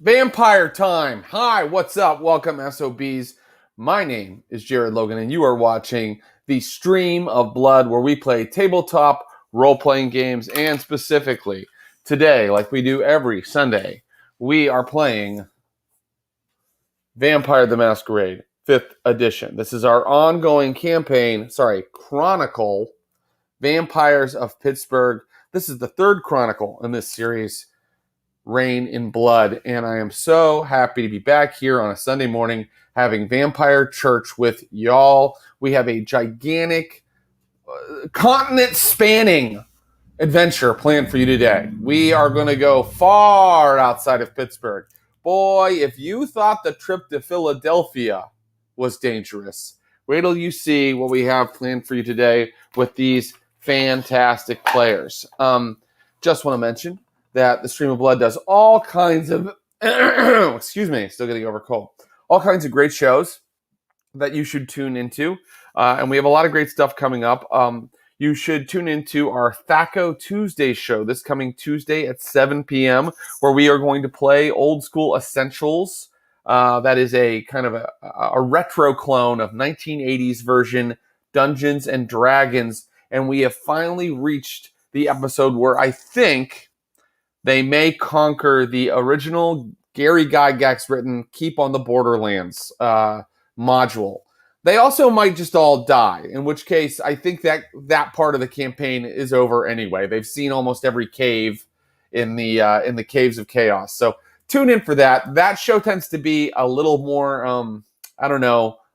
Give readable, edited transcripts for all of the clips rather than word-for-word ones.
Vampire time. Hi, what's up? Welcome, SOBs. My name is Jared Logan, and you are watching the Stream of Blood, where we play tabletop role-playing games, and specifically today, like we do every Sunday, we are playing Vampire the Masquerade, 5th edition. This is our ongoing chronicle, Vampires of Pittsburgh. This is the third chronicle in this series, Reign in Blood, and I am so happy to be back here on a Sunday morning having Vampire Church with y'all. We have a gigantic, continent-spanning adventure planned for you today. We are going to go far outside of Pittsburgh. Boy, if you thought the trip to Philadelphia was dangerous, wait till you see what we have planned for you today with these fantastic players. Just want to mention that the Stream of Blood does all kinds of, excuse me, still getting over cold, all kinds of great shows that you should tune into. And we have a lot of great stuff coming up. You should tune into our Thaco Tuesday show this coming Tuesday at 7 p.m., where we are going to play Old School Essentials. That is a kind of a retro clone of 1980s version Dungeons and Dragons. And we have finally reached the episode where I think they may conquer the original Gary Gygax written Keep on the Borderlands module. They also might just all die, in which case I think that part of the campaign is over anyway. They've seen almost every cave in the Caves of Chaos. So tune in for that. That show tends to be a little more,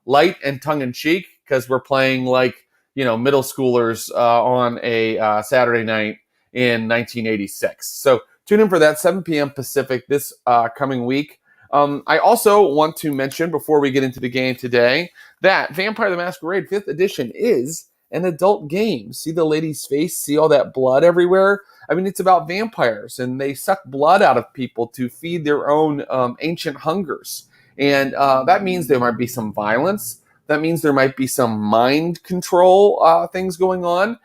light and tongue-in-cheek, because we're playing middle schoolers on a Saturday night in 1986. So tune in for that, 7 p.m. Pacific this coming week. I also want to mention, before we get into the game today, that Vampire the Masquerade 5th edition is an adult game. See the lady's face? See all that blood everywhere? I mean, it's about vampires, and they suck blood out of people to feed their own ancient hungers. And that means there might be some violence. That means there might be some mind control things going on.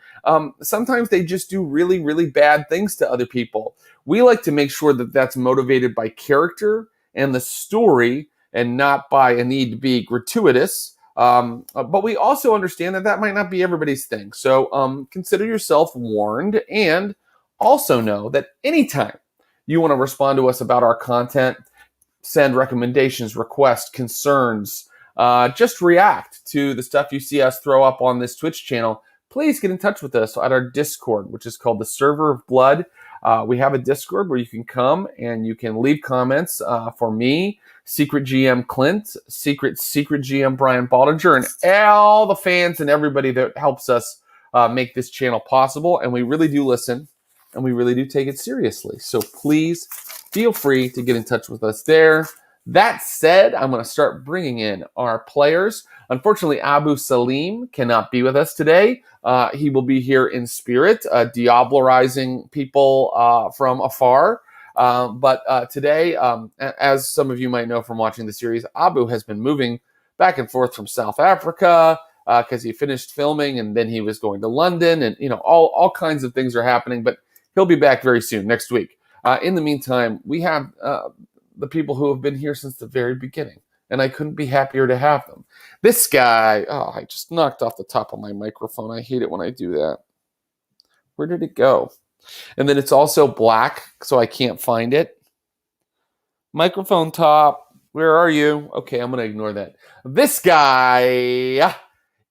Sometimes they just do really, really bad things to other people. We like to make sure that that's motivated by character and the story, and not by a need to be gratuitous. But we also understand that might not be everybody's thing. So consider yourself warned, and also know that anytime you want to respond to us about our content, send recommendations, requests, concerns, just react to the stuff you see us throw up on this Twitch channel, please get in touch with us at our Discord, which is called the Server of Blood. We have a Discord where you can come and you can leave comments for me, Secret GM Clint, Secret GM Brian Baldinger, and all the fans and everybody that helps us make this channel possible. And we really do listen, and we really do take it seriously. So please feel free to get in touch with us there. That said, I'm going to start bringing in our players. Unfortunately, Salim cannot be with us today. He will be here in spirit, diablerizing people from afar. But today, as some of you might know from watching the series, Abu has been moving back and forth from South Africa because he finished filming, and then he was going to London, and all kinds of things are happening. But he'll be back very soon, next week. In the meantime, we have the people who have been here since the very beginning, and I couldn't be happier to have them. This guy, I just knocked off the top of my microphone. I hate it when I do that. Where did it go? And then it's also black, so I can't find it. Microphone top, where are you? Okay, I'm going to ignore that. This guy,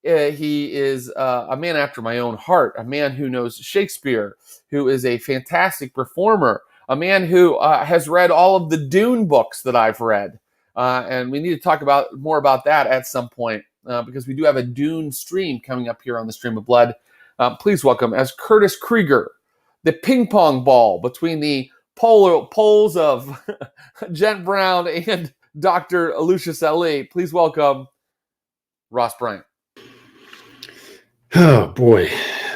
he is a man after my own heart, a man who knows Shakespeare, who is a fantastic performer, a man who has read all of the Dune books that I've read. And we need to talk more about that at some point, because we do have a Dune stream coming up here on the Stream of Blood. Please welcome, as Curtis Krieger, the ping pong ball between the poles of Jen Brown and Dr. Lucius Ali. Please welcome Ross Bryant. Oh boy,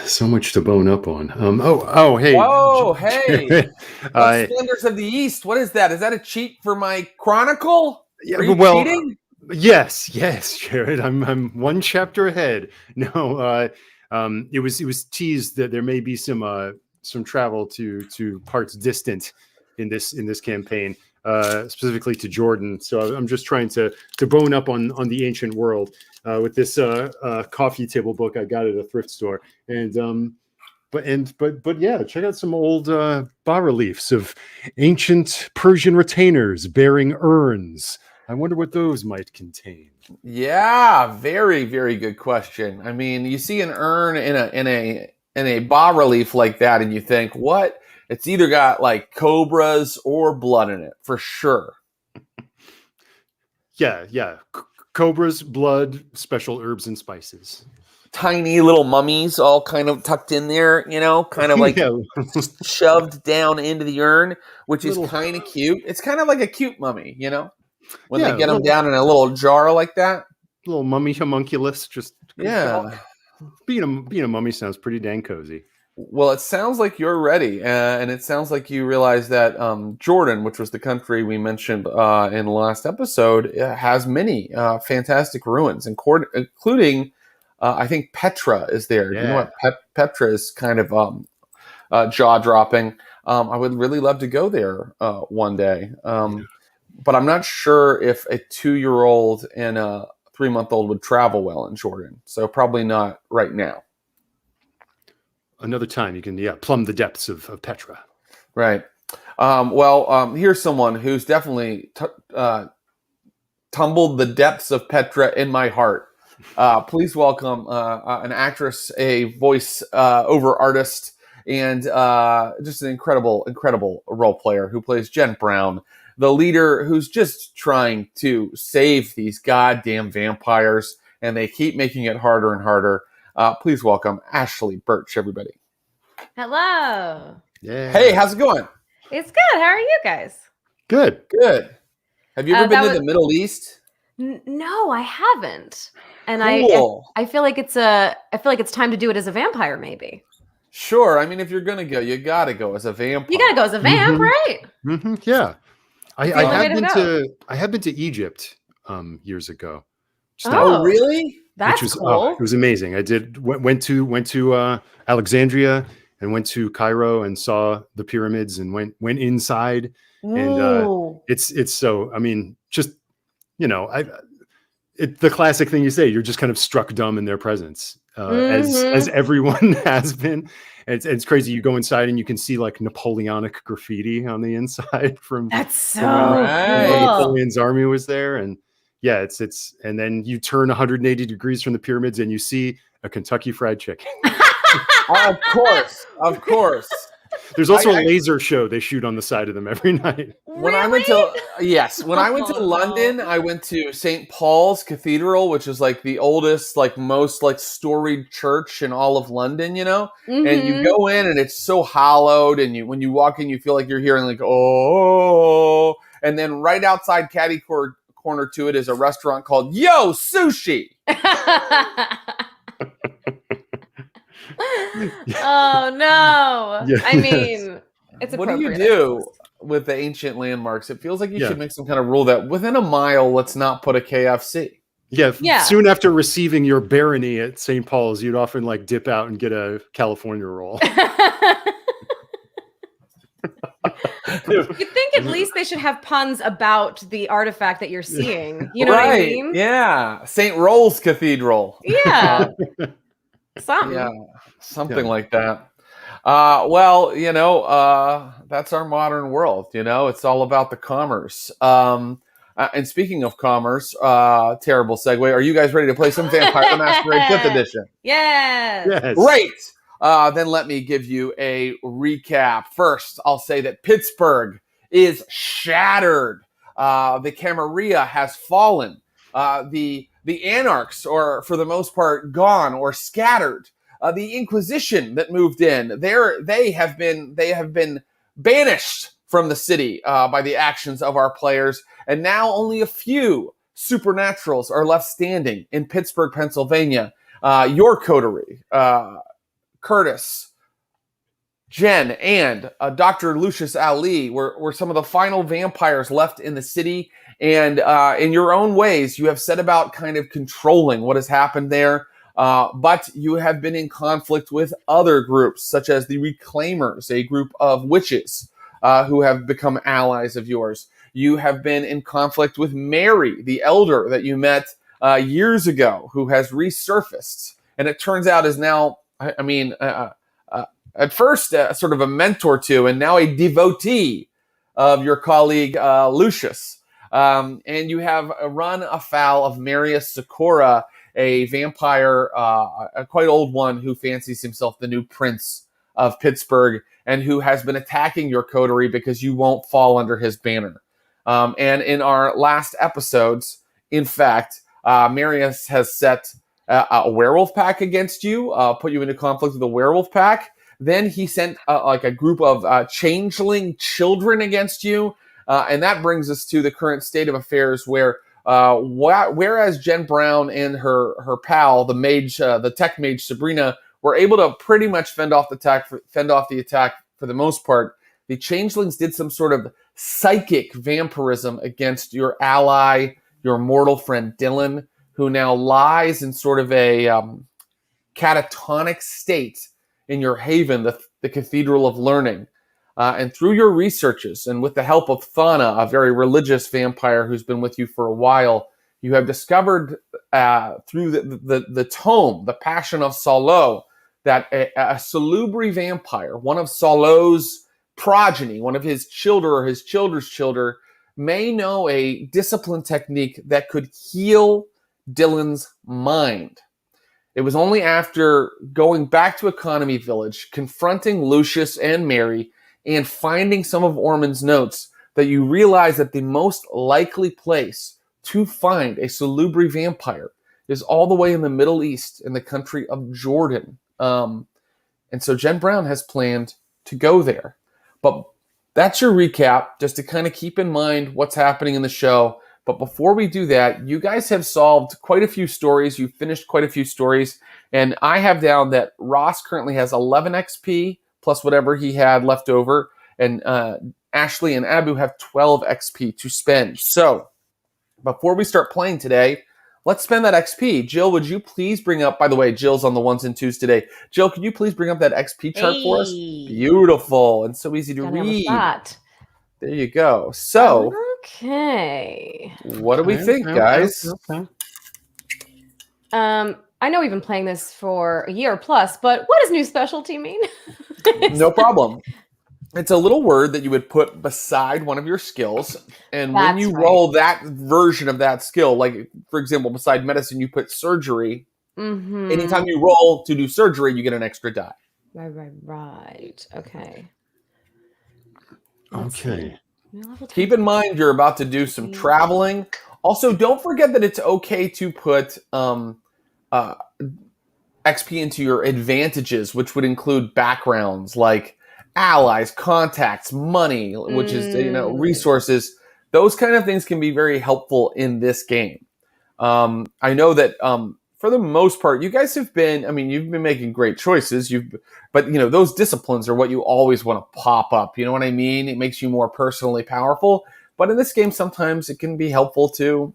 so much to bone up on. Hey. Whoa, hey. Splendors of the East. What is that? Is that a cheat for my chronicle? Yeah, Are you cheating? Yes, Jared. I'm one chapter ahead. No, it was teased that there may be some travel to parts distant in this campaign. specifically to Jordan. So I'm just trying to bone up on the ancient world with this coffee table book I got at a thrift store. And but yeah, check out some old bas-reliefs of ancient Persian retainers bearing urns. I wonder what those might contain. Yeah, very, very good question. I mean, you see an urn in a bas relief like that, and you think, what? It's either got like cobras or blood in it, for sure. Yeah. Cobras, blood, special herbs and spices. Tiny little mummies all kind of tucked in there, kind of like shoved down into the urn, which is kind of cute. It's kind of like a cute mummy, when they get them down in a little jar like that. Little mummy homunculus, just yeah. Being a mummy sounds pretty dang cozy. Well, it sounds like you're ready, and it sounds like you realize that Jordan, which was the country we mentioned in the last episode, has many fantastic ruins, including, I think Petra is there. Yeah. You know what? Petra is kind of jaw-dropping. I would really love to go there one day, but I'm not sure if a 2-year-old and a 3-month-old would travel well in Jordan, so probably not right now. Another time you can plumb the depths of Petra. Right. Here's someone who's definitely tumbled the depths of Petra in my heart. Please welcome an actress, a voice over artist, and just an incredible role player who plays Jen Brown, the leader who's just trying to save these goddamn vampires, and they keep making it harder and harder. Please welcome Ashley Burch, everybody. Hello. Yeah. Hey, how's it going? It's good. How are you guys? Good. Have you ever been to the Middle East? No, I haven't. And cool. I feel like it's time to do it as a vampire, maybe. Sure. I mean, if you're gonna go, you gotta go as a vampire. You gotta go as a vamp, right? Mm-hmm. Yeah. I have been to Egypt years ago. Oh, really? That's cool. It was amazing. I went to Alexandria and went to Cairo and saw the pyramids and went inside. Ooh. And it's so, I mean, just, the classic thing you say, you're just kind of struck dumb in their presence, as everyone has been. It's crazy. You go inside and you can see like Napoleonic graffiti on the inside from that's so cool. Napoleon's army was there. And yeah, it's and then you turn 180 degrees from the pyramids and you see a Kentucky Fried Chicken. Of course. There's also a laser show they shoot on the side of them every night. When I went to London, I went to St. Paul's Cathedral, which is like the oldest, like most like storied church in all of London, And you go in and it's so hallowed, and when you walk in, you feel like you're hearing like oh, and then right outside catty corner to it is a restaurant called Yo Sushi. Oh no! Yes. I mean, it's appropriate. What do you do with the ancient landmarks? It feels like you should make some kind of rule that within a mile, let's not put a KFC. Yeah. Soon after receiving your barony at St. Paul's, you'd often like dip out and get a California roll. You'd think at least they should have puns about the artifact that you're seeing. You know what I mean? Yeah. St. Rolls Cathedral. Yeah. Something like that. That's our modern world. It's all about the commerce. And speaking of commerce, terrible segue. Are you guys ready to play some Vampire the Masquerade 5th edition? Yes. Great. Then let me give you a recap. First, I'll say that Pittsburgh is shattered. The Camarilla has fallen. The Anarchs are, for the most part, gone or scattered. The Inquisition that moved in, they have been banished from the city by the actions of our players, and now only a few supernaturals are left standing in Pittsburgh, Pennsylvania. Your coterie, Curtis, Jen, and Dr. Lucius Ali were some of the final vampires left in the city. And in your own ways, you have set about kind of controlling what has happened there. But you have been in conflict with other groups, such as the Reclaimers, a group of witches who have become allies of yours. You have been in conflict with Mary, the elder that you met years ago, who has resurfaced. And it turns out is now, at first sort of a mentor to, and now a devotee of your colleague Lucius. And you have run afoul of Marius Sakura, a vampire, a quite old one who fancies himself the new prince of Pittsburgh and who has been attacking your coterie because you won't fall under his banner. And in our last episodes, in fact, Marius has set a werewolf pack against you, put you into conflict with the werewolf pack. Then he sent like a group of changeling children against you. And that brings us to the current state of affairs where whereas Jen Brown and her pal, the mage, the tech mage Sabrina, were able to pretty much fend off the attack for the most part, the changelings did some sort of psychic vampirism against your ally, your mortal friend Dylan, who now lies in sort of a catatonic state in your haven, the Cathedral of Learning. And through your researches and with the help of Thana, a very religious vampire who's been with you for a while, you have discovered through the tome, The Passion of Salo, that a salubri vampire, one of Salo's progeny, one of his children or his children's children, may know a discipline technique that could heal Dylan's mind. It was only after going back to Economy Village, confronting Lucius and Mary, and finding some of Ormond's notes that you realize that the most likely place to find a salubri vampire is all the way in the Middle East, in the country of Jordan. And so Jen Brown has planned to go there. But that's your recap, just to kind of keep in mind what's happening in the show. But before we do that, you guys have solved quite a few stories. You've finished quite a few stories. And I have down that Ross currently has 11 XP, plus whatever he had left over. And Ashley and Abu have 12 XP to spend. So before we start playing today, let's spend that XP. Jill, would you please bring up, by the way, Jill's on the ones and twos today. Jill, could you please bring up that XP chart for us? Beautiful and so easy to read. There you go. So, okay. What do we think, guys? Okay. I know we've been playing this for a year plus, but what does new specialty mean? No problem. It's a little word that you would put beside one of your skills. And when you roll that version of that skill, like, for example, beside medicine, you put surgery. Mm-hmm. Anytime you roll to do surgery, you get an extra die. Right. Okay. Okay. Keep in mind you're about to do some traveling. Also, don't forget that it's okay to put XP into your advantages, which would include backgrounds like allies, contacts, money, which is resources. Those kind of things can be very helpful in this game. I know that for the most part, you guys have been. I mean, you've been making great choices. But those disciplines are what you always want to pop up. You know what I mean? It makes you more personally powerful. But in this game, sometimes it can be helpful to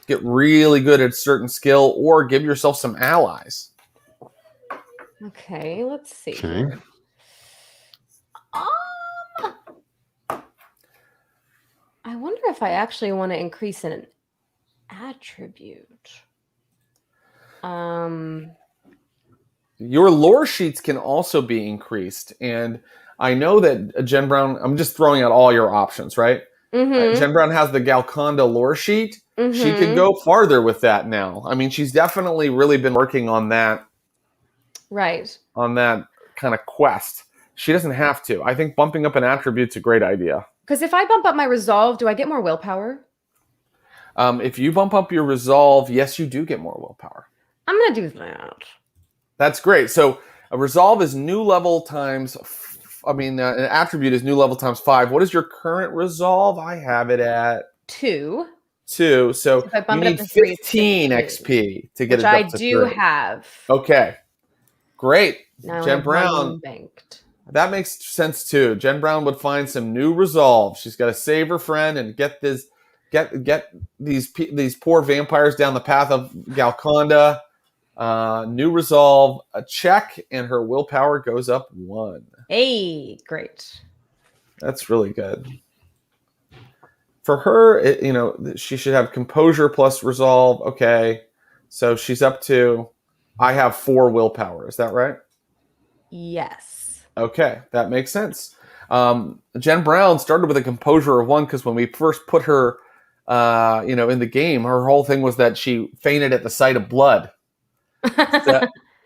get really good at a certain skill or give yourself some allies. Okay, let's see. Okay. I wonder if I actually want to increase an attribute. Your lore sheets can also be increased. And I know that Jen Brown, I'm just throwing out all your options, right? Mm-hmm. Jen Brown has the Galconda lore sheet. Mm-hmm. She could go farther with that now. I mean, she's definitely really been working on that. Right. On that kind of quest. She doesn't have to. I think bumping up an attribute's a great idea. Because if I bump up my resolve, do I get more willpower? If you bump up your resolve, yes, you do get more willpower. I'm going to do that. That's great. So a resolve is new level times... an attribute is new level times 5. What is your current resolve? I have it at... 2. So if I you need 15 XP to get it up to 3. Which I do have. Okay. Great. Now Jen Brown. Banked. That makes sense too. Jen Brown would find some new resolve. She's got to save her friend and get these poor vampires down the path of Galconda. New resolve, a check, and her willpower goes up 1. Hey, great. That's really good. for her, she should have composure plus resolve. Okay, so she's up to. I have 4 willpower. Is that right? Yes. Okay, that makes sense. Jen Brown started with a composure of 1 because when we first put her, in the game, her whole thing was that she fainted at the sight of blood.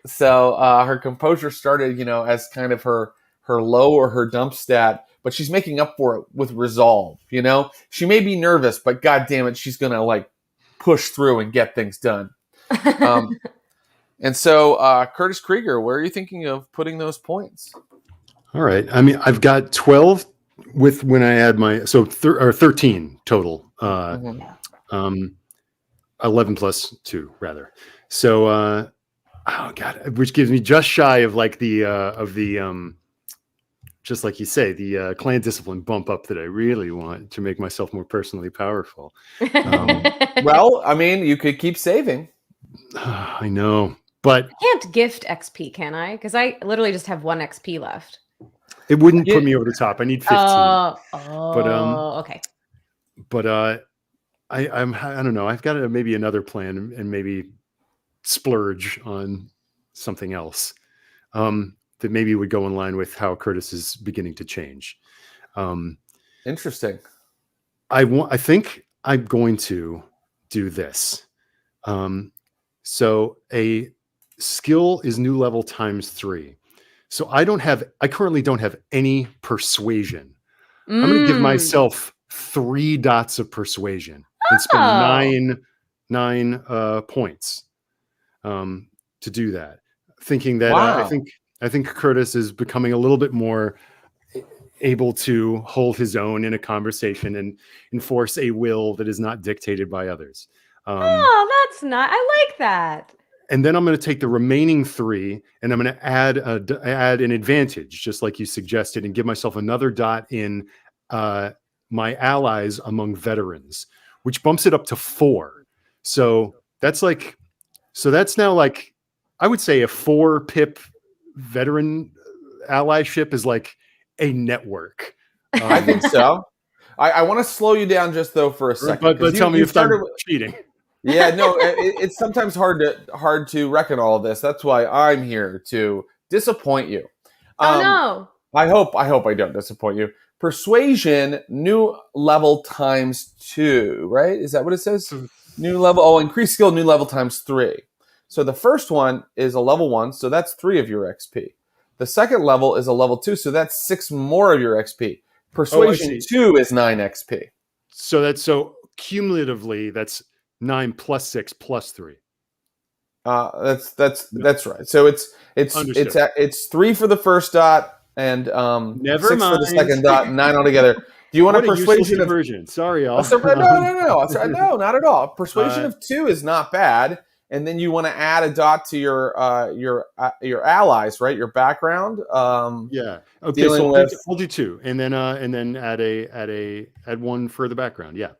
So her composure started, as kind of her low or her dump stat, but she's making up for it with resolve. She may be nervous, but God damn it, she's gonna push through and get things done. And so, Curtis Krieger, where are you thinking of putting those points? All right. I mean, I've got 12 with when I add my 13 total. 11 plus 2 rather. So, oh God, which gives me just shy of the just like you say, the clan discipline bump up that I really want to make myself more personally powerful. Well, I mean, you could keep saving. I know, but I can't gift XP, can I? Because I literally just have 1 XP left. it wouldn't put me over the top. I need 15. Okay. But I don't know. I've got maybe another plan and maybe splurge on something else that maybe would go in line with how Curtis is beginning to change. Interesting. I think I'm going to do this. So a skill is new level times 3. So I currently don't have any persuasion. I'm going to give myself 3 dots of persuasion and spend 9 points to do that. Thinking that Wow. I think Curtis is becoming a little bit more able to hold his own in a conversation and enforce a will that is not dictated by others. That's not. I like that. And then I'm going to take the remaining 3 and I'm going to add an advantage, just like you suggested, and give myself another dot in my allies among veterans, which bumps it up to 4. So that's now I would say a 4 pip veteran allyship is like a network. I think so. I want to slow you down just though for a second. But tell me if I'm cheating. Yeah, no, it's sometimes hard to reckon all of this. That's why I'm here to disappoint you. No. I hope I don't disappoint you. Persuasion, new level times 2, right? Is that what it says? New level. Oh, increased skill, new level times 3. So the first one is a level 1, so that's 3 of your XP. The second level is a level 2, so that's 6 more of your XP. Persuasion 2 is 9 XP. So cumulatively, that's 9 plus 6 plus 3. That's right. So it's 3 for the first dot and 6 for the second dot, 9 altogether. Do you want a persuasion version? Sorry, y'all. No, not at all. Persuasion of 2 is not bad, and then you want to add a dot to your allies, right? Your background. Yeah. Okay. So we'll do 2, and then add 1 for the background. Yeah.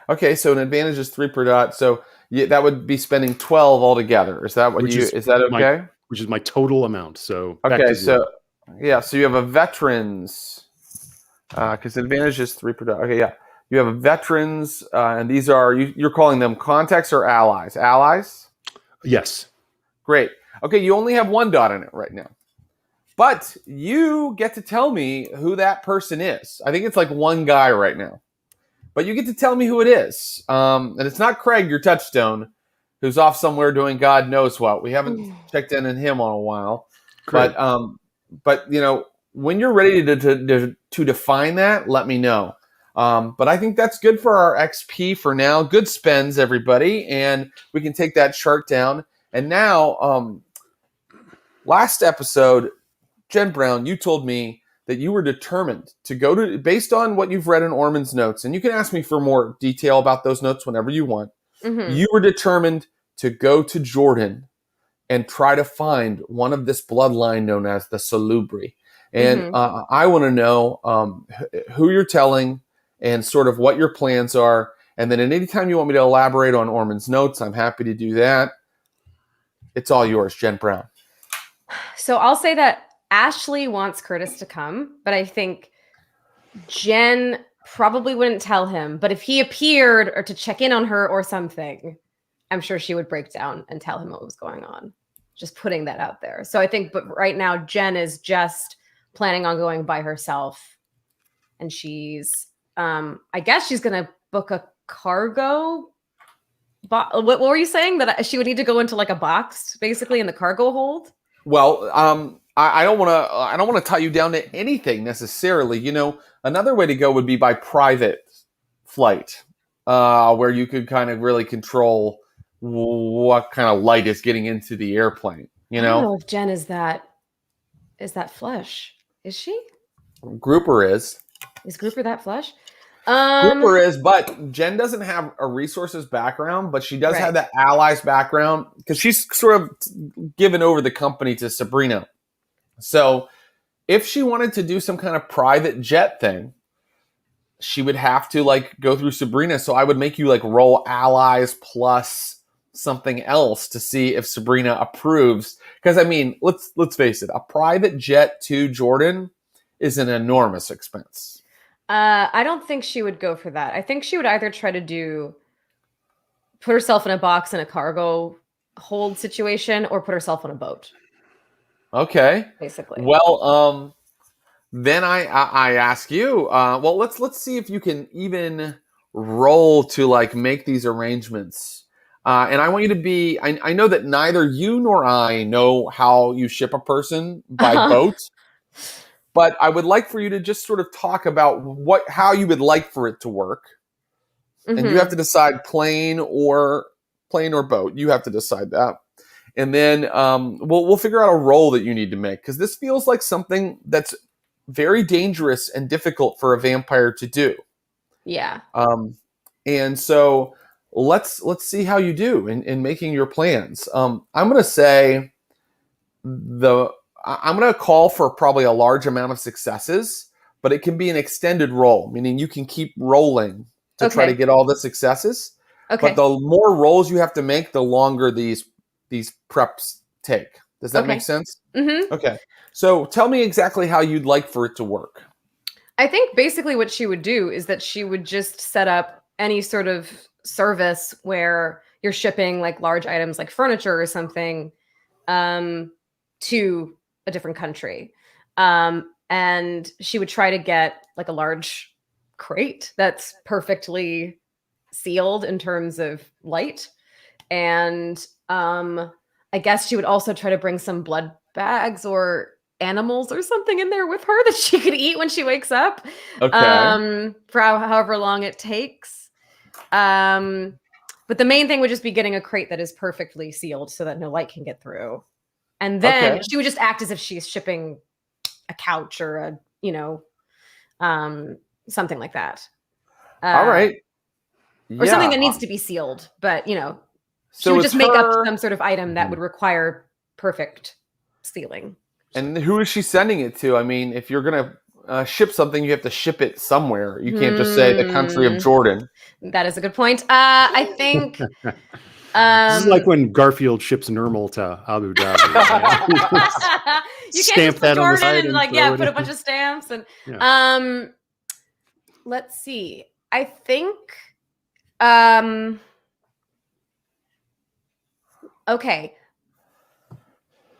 Okay, so an advantage is 3 per dot. So that would be spending 12 altogether. Is that is that okay? Which is my total amount. So okay, so you have a veterans because advantage is 3 per dot. Okay, yeah, you have a veterans, and these are you're calling them contacts or allies? Allies. Yes. Great. Okay, you only have 1 dot in it right now, but you get to tell me who that person is. I think it's like 1 guy right now. But you get to tell me who it is. And it's not Craig, your touchstone, who's off somewhere doing God knows what. We haven't checked in on him on a while. Great. But when you're ready to define that, let me know. But I think that's good for our XP for now. Good spends, everybody. And we can take that chart down. And now, last episode, Jen Brown, you told me that you were determined to go to, based on what you've read in Orman's notes, and you can ask me for more detail about those notes whenever you want. Mm-hmm. You were determined to go to Jordan and try to find one of this bloodline known as the Salubri. And I want to know who you're telling and sort of what your plans are. And then at any time you want me to elaborate on Orman's notes, I'm happy to do that. It's all yours, Jen Brown. So I'll say that Ashley wants Curtis to come, but I think Jen probably wouldn't tell him, but if he appeared or to check in on her or something, I'm sure she would break down and tell him what was going on. Just putting that out there. So I think, but right now, Jen is just planning on going by herself. And she's, I guess she's going to book a cargo. What were you saying? That she would need to go into like a box, basically, in the cargo hold? Well, I don't want to tie you down to anything necessarily. You know, another way to go would be by private flight, where you could kind of really control what kind of light is getting into the airplane. You know, I don't know if Jen is that flush. Is she? Grouper is. Is Grouper that flush? Grouper is, but Jen doesn't have a resources background, but she does have the allies background because she's sort of given over the company to Sabrina. So if she wanted to do some kind of private jet thing, she would have to like go through Sabrina. So I would make you like roll allies plus something else to see if Sabrina approves. Because I mean, let's face it, a private jet to Jordan is an enormous expense. I don't think she would go for that. I think she would either try to put herself in a box in a cargo hold situation or put herself on a boat. Okay. Basically. Well, then I ask you, well, let's see if you can even roll to like make these arrangements. And I want you to be, I know that neither you nor I know how you ship a person by boat. But I would like for you to just sort of talk about how you would like for it to work. Mm-hmm. And you have to decide plane or boat. You have to decide that. And then we'll figure out a role that you need to make. Because this feels like something that's very dangerous and difficult for a vampire to do. Yeah. And so let's see how you do in making your plans. I'm going to say I'm going to call for probably a large amount of successes, but it can be an extended roll, meaning you can keep rolling to try to get all the successes. Okay. But the more rolls you have to make, the longer these preps take. Does that make sense? Mm-hmm. Okay. So tell me exactly how you'd like for it to work. I think basically what she would do is that she would just set up any sort of service where you're shipping like large items like furniture or something to a different country. And she would try to get like a large crate that's perfectly sealed in terms of light. And I guess she would also try to bring some blood bags or animals or something in there with her that she could eat when she wakes up. Okay. For however long it takes. But the main thing would just be getting a crate that is perfectly sealed so that no light can get through. And then she would just act as if she's shipping a couch or something like that. All right. Or something that needs to be sealed. But, she would just make up some sort of item that would require perfect sealing. And who is she sending it to? I mean, if you're going to ship something, you have to ship it somewhere. You can't just say the country of Jordan. That is a good point. I think... this is like when Garfield ships Nermal to Abu Dhabi. You can't stamp that on the side and put a bunch of stamps and let's see. I think okay.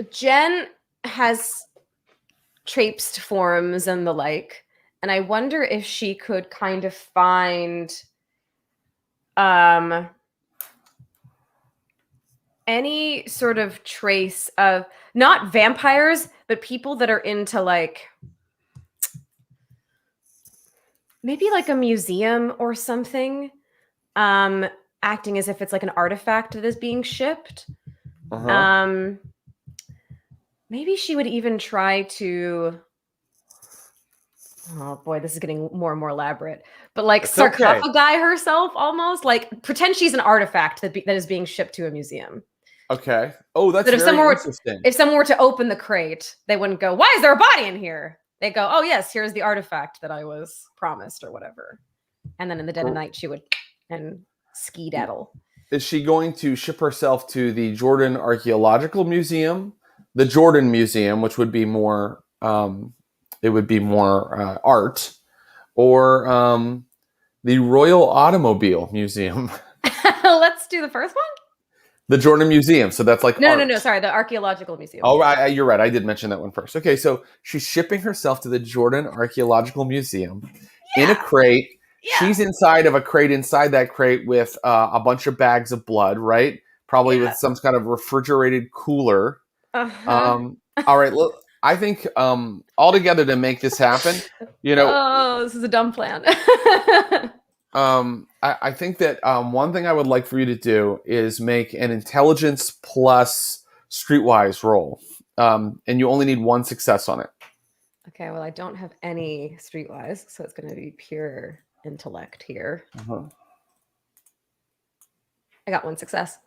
Jen has traipsed forums and the like, and I wonder if she could kind of find any sort of trace of not vampires, but people that are into like maybe like a museum or something, acting as if it's like an artifact that is being shipped. Maybe she would even try to, oh boy, this is getting more and more elaborate, but like sarcophagi herself almost, like pretend she's an artifact that is being shipped to a museum. Okay. Oh, that's very interesting. If someone were to open the crate, they wouldn't go, "Why is there a body in here?" They go, "Oh yes, here's the artifact that I was promised," or whatever. And then in the dead of night, she would skedaddle. Is she going to ship herself to the Jordan Archaeological Museum, the Jordan Museum, which would be more, art, or the Royal Automobile Museum. Let's do the first one. The Jordan Museum. So that's like art. No. Sorry, the Archaeological Museum. Oh, you're right. I did mention that one first. Okay, so she's shipping herself to the Jordan Archaeological Museum in a crate. Yeah. She's inside of a crate. Inside that crate with a bunch of bags of blood, right? Probably with some kind of refrigerated cooler. All right. Look, I think altogether to make this happen, this is a dumb plan. I think that one thing I would like for you to do is make an intelligence plus streetwise roll. And you only need one success on it. Okay, well, I don't have any streetwise, so it's going to be pure intellect here. I got one success.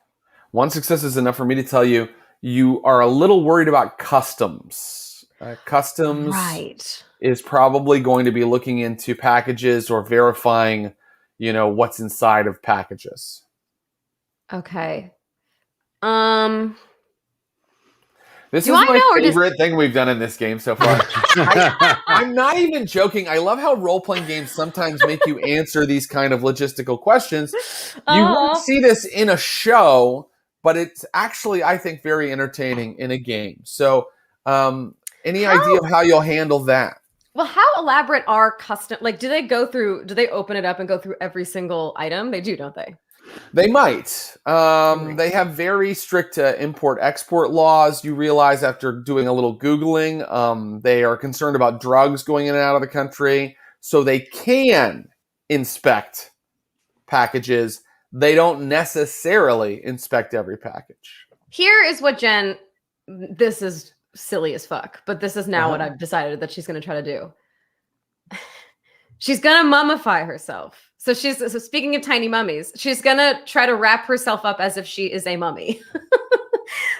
One success is enough for me to tell you you are a little worried about customs. Customs is probably going to be looking into packages or verifying what's inside of packages. Okay. This is my favorite thing we've done in this game so far. I'm not even joking. I love how role-playing games sometimes make you answer these kind of logistical questions. You won't see this in a show, but it's actually, I think, very entertaining in a game. So any idea of how you'll handle that? Well, how elaborate are custom? Like, do they open it up and go through every single item? They do, don't they? They might. They have very strict import-export laws. You realize after doing a little Googling, they are concerned about drugs going in and out of the country. So they can inspect packages. They don't necessarily inspect every package. Here is what Jen, this is silly as fuck, but this is now what I've decided that she's going to try to do. She's going to mummify herself. So speaking of tiny mummies, she's going to try to wrap herself up as if she is a mummy.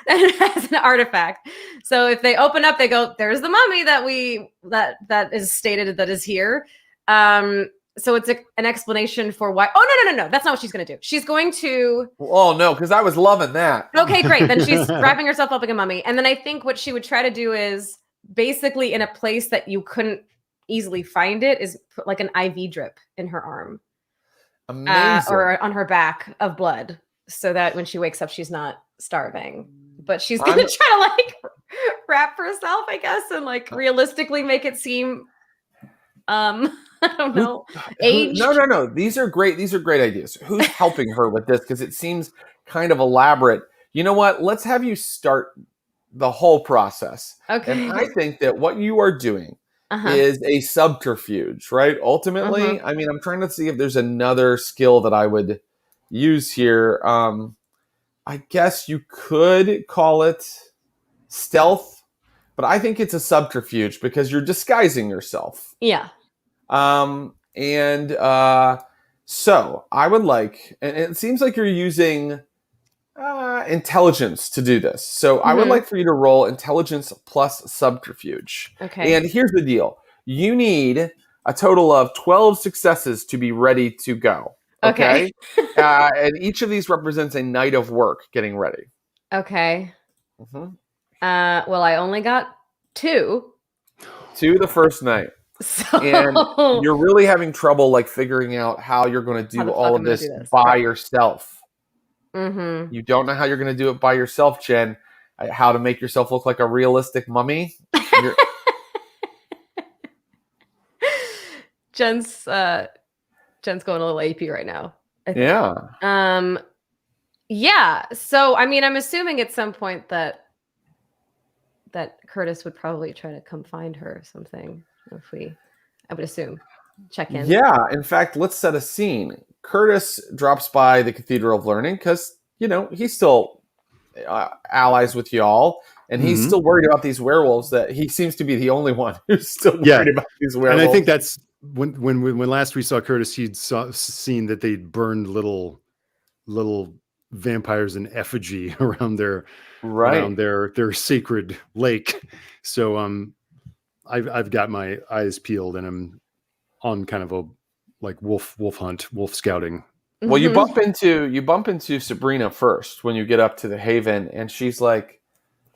And as an artifact. So if they open up, they go, there's the mummy that is stated that is here. So it's an explanation for why. Oh, no. That's not what she's going to do. She's going to. Oh, no, because I was loving that. Okay, great. Then she's wrapping herself up like a mummy. And then I think what she would try to do is basically in a place that you couldn't easily find it is put like an IV drip in her arm. Amazing. Or on her back of blood so that when she wakes up, she's not starving. But she's going to try to like wrap herself, I guess, and like realistically make it seem, I don't know, aged. No. These are great ideas. Who's helping her with this? Because it seems kind of elaborate. You know what? Let's have you start the whole process. Okay. And I think that what you are doing is a subterfuge, right? Ultimately, I mean, I'm trying to see if there's another skill that I would use here. I guess you could call it stealth, but I think it's a subterfuge because you're disguising yourself. Yeah. So I would like, and it seems like you're using intelligence to do this. So I would like for you to roll intelligence plus subterfuge. Okay. And here's the deal. You need a total of 12 successes to be ready to go. Okay. And each of these represents a night of work getting ready. Okay. Well, I only got 2. 2 the first night. So and you're really having trouble like figuring out how you're going to do all of this by yourself. You don't know how you're going to do it by yourself, Jen. How to make yourself look like a realistic mummy. Jen's going a little AP right now. Yeah. Yeah. So I mean, I'm assuming at some point that Curtis would probably try to come find her or something. I would assume, check in. Yeah. In fact, let's set a scene. Curtis drops by the Cathedral of Learning because, he's still allies with y'all. And he's still worried about these werewolves that he seems to be the only one who's still worried about these werewolves. And I think that's when last we saw Curtis, he'd seen that they'd burned little vampires in effigy around their sacred lake. So I've got my eyes peeled and I'm on kind of a like wolf hunt, wolf scouting. Well, you bump into Sabrina first when you get up to the Haven, and she's like,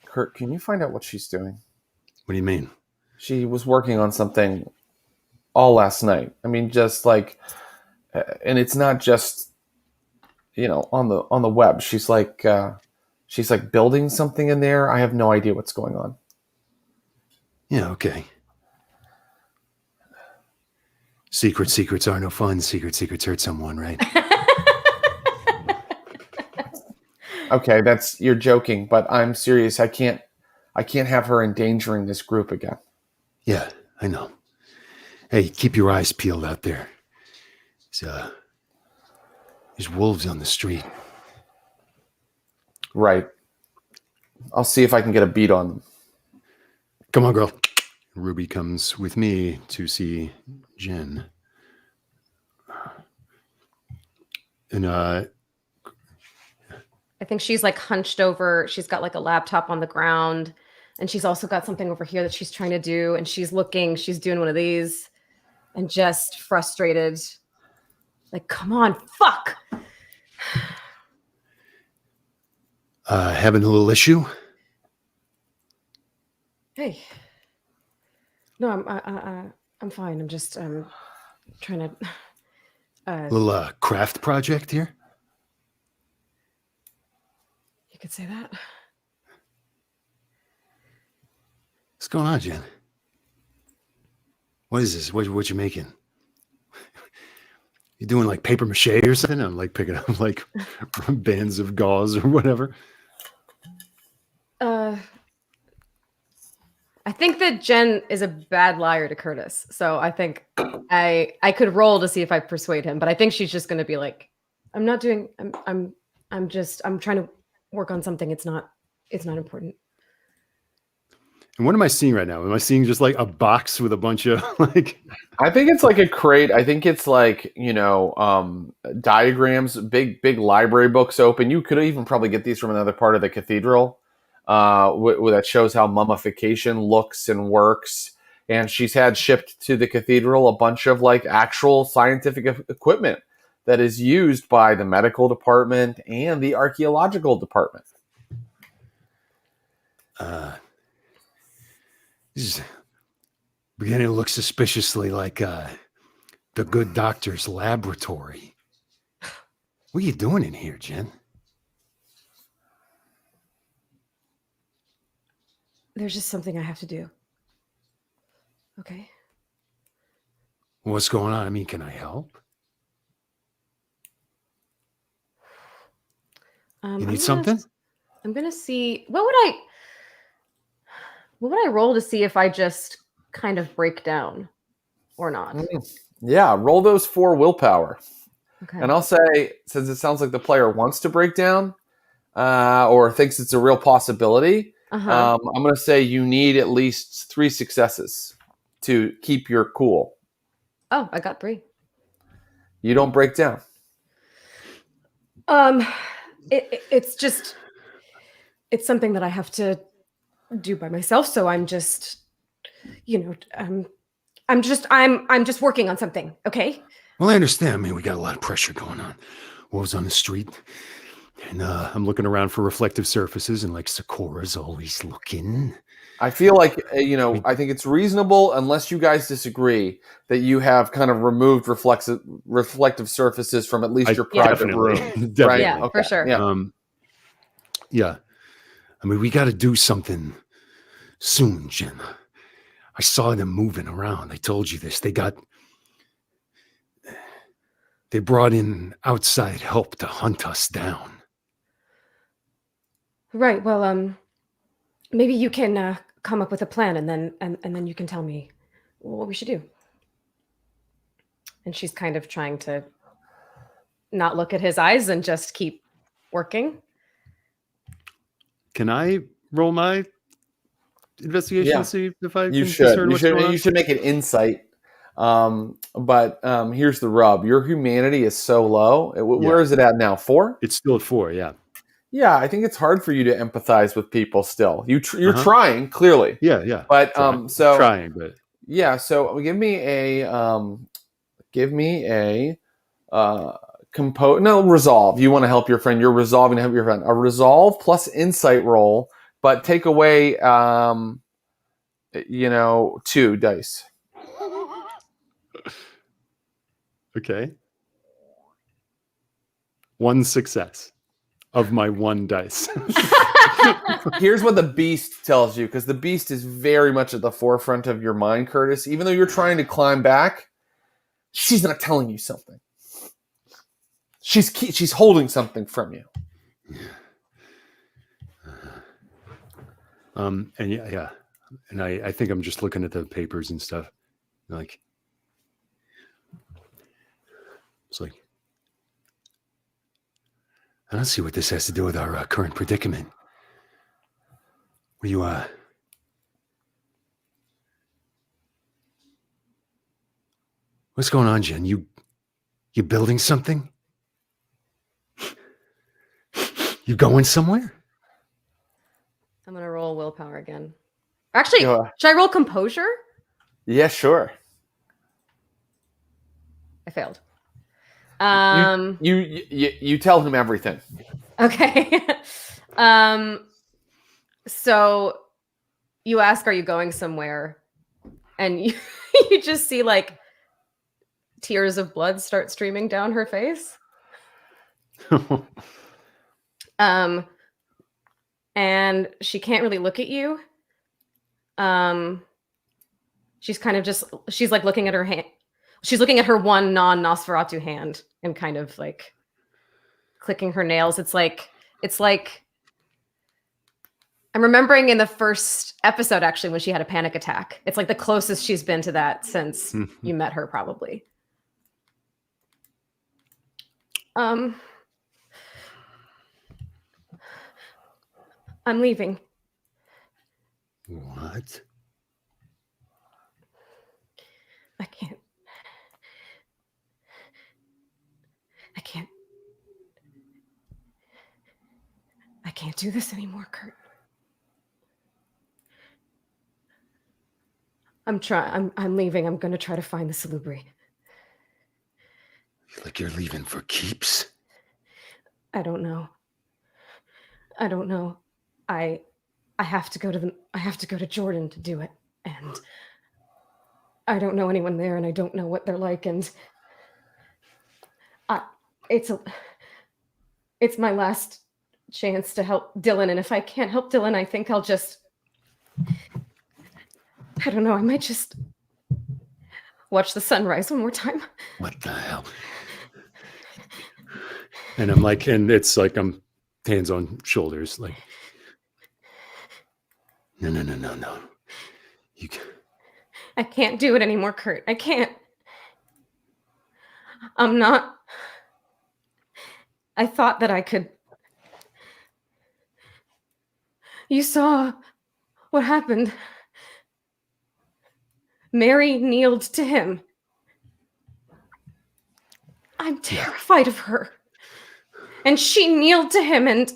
"Kurt, can you find out what she's doing?" What do you mean? She was working on something all last night. I mean, just like, and it's not just, on the web. She's like building something in there. I have no idea what's going on. Yeah, okay. Secrets are no fun. Secrets hurt someone, right? Okay, you're joking, but I'm serious. I can't have her endangering this group again. Yeah, I know. Hey, keep your eyes peeled out there. There's wolves on the street. Right. I'll see if I can get a beat on them. Come on, girl. Ruby comes with me to see Jen. And I think she's like hunched over. She's got like a laptop on the ground, and she's also got something over here that she's trying to do. And she's doing one of these and just frustrated. Like, come on, fuck. Having a little issue? Hey. No, I'm fine. I'm just trying to Little craft project here? You could say that. What's going on, Jen? What is this? What you making? You doing like paper mache or something? I'm like picking up like bands of gauze or whatever. I think that Jen is a bad liar to Curtis. So I think I could roll to see if I persuade him, but I think she's just going to be like, I'm trying to work on something. It's not important. And what am I seeing right now? Am I seeing just like a box with a bunch of like? I think it's like a crate. I think it's like, diagrams, big library books open. You could even probably get these from another part of the cathedral, that shows how mummification looks and works. And she's had shipped to the cathedral a bunch of like actual scientific equipment that is used by the medical department and the archaeological department. This is beginning to look suspiciously like the good doctor's laboratory. What are you doing in here, Jen? There's just something I have to do. Okay. What's going on? I mean, can I help? You need something? I'm gonna see. What would I roll to see if I just kind of break down or not? Yeah, roll those 4 willpower. Okay. And I'll say, since it sounds like the player wants to break down or thinks it's a real possibility, I'm going to say you need at least 3 successes to keep your cool. Oh, I got 3. You don't break down. It's something that I have to do by myself. So I'm just, I'm just working on something. Okay. Well, I understand. I mean, we got a lot of pressure going on. Wolves on the street. And I'm looking around for reflective surfaces, and like Sakura's always looking. I feel like, I think it's reasonable, unless you guys disagree, that you have kind of removed reflective surfaces from at least your private room. Definitely. Right? Yeah, Okay. for sure. Yeah. Yeah. I mean, we got to do something soon, Jen. I saw them moving around. I told you this. They brought in outside help to hunt us down. Right. Well, maybe you can come up with a plan, and then you can tell me what we should do. And she's kind of trying to not look at his eyes and just keep working. Can I roll my investigation and see if I you can should. discern what's going on? You should make an insight. But here's the rub: your humanity is so low. Where is it at now? 4? It's still at 4. Yeah. Yeah, I think it's hard for you to empathize with people still. You're trying, clearly. Yeah. But trying, but yeah. So give me a resolve. You want to help your friend. You're resolving to help your friend. A resolve plus insight roll, but take away 2 dice. Okay. 1 success of my 1 dice. Here's what the beast tells you, because the beast is very much at the forefront of your mind, Curtis. Even though you're trying to climb back, she's not telling you something. She's holding something from you. And yeah. And I think I'm just looking at the papers and stuff. Like, it's like, I don't see what this has to do with our current predicament. Were you, what's going on, Jen? You building something? You going somewhere? I'm gonna roll willpower again. Actually, Yeah. should I roll composure? Yeah, sure. I failed. You tell him everything. Okay. So you ask, are you going somewhere? And you, you just see like tears of blood start streaming down her face. And she can't really look at you. She's kind of just, she's like looking at her hand. She's looking at her one non-Nosferatu hand and kind of like clicking her nails. It's like I'm remembering in the first episode, actually, when she had a panic attack. It's like the closest she's been to that since you met her, probably. I'm leaving. What? I can't. I can't do this anymore, Kurt. I'm leaving. I'm going to try to find the Salubri. Like you're leaving for keeps? I don't know. I have to go to Jordan to do it, and I don't know anyone there, and I don't know what they're like, and it's my last chance to help Dylan, and if I can't help Dylan, I think I'll just, I don't know, I might just watch the sunrise one more time. What the hell? And I'm like, and it's like I'm hands on shoulders, like, no. I can't do it anymore, Kurt. I can't. I'm not. I thought that I could. You saw what happened. Mary kneeled to him. I'm terrified of her. And she kneeled to him, and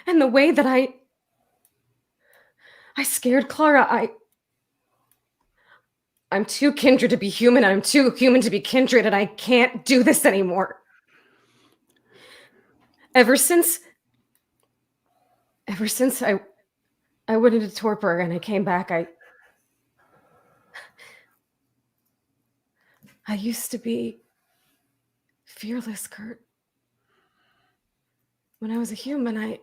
the way that I scared Clara, I'm too kindred to be human, and I'm too human to be kindred, and I can't do this anymore. Ever since I went into torpor and I came back, I used to be fearless, Kurt. When I was a human,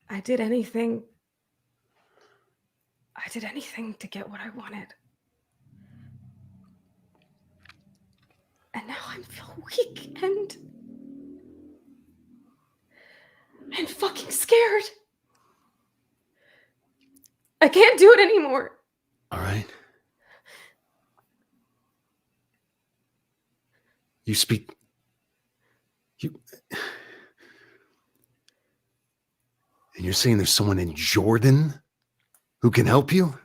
I did anything. I did anything to get what I wanted. And now I feel weak and fucking scared. I can't do it anymore. All right. You speak. And you're saying there's someone in Jordan who can help you?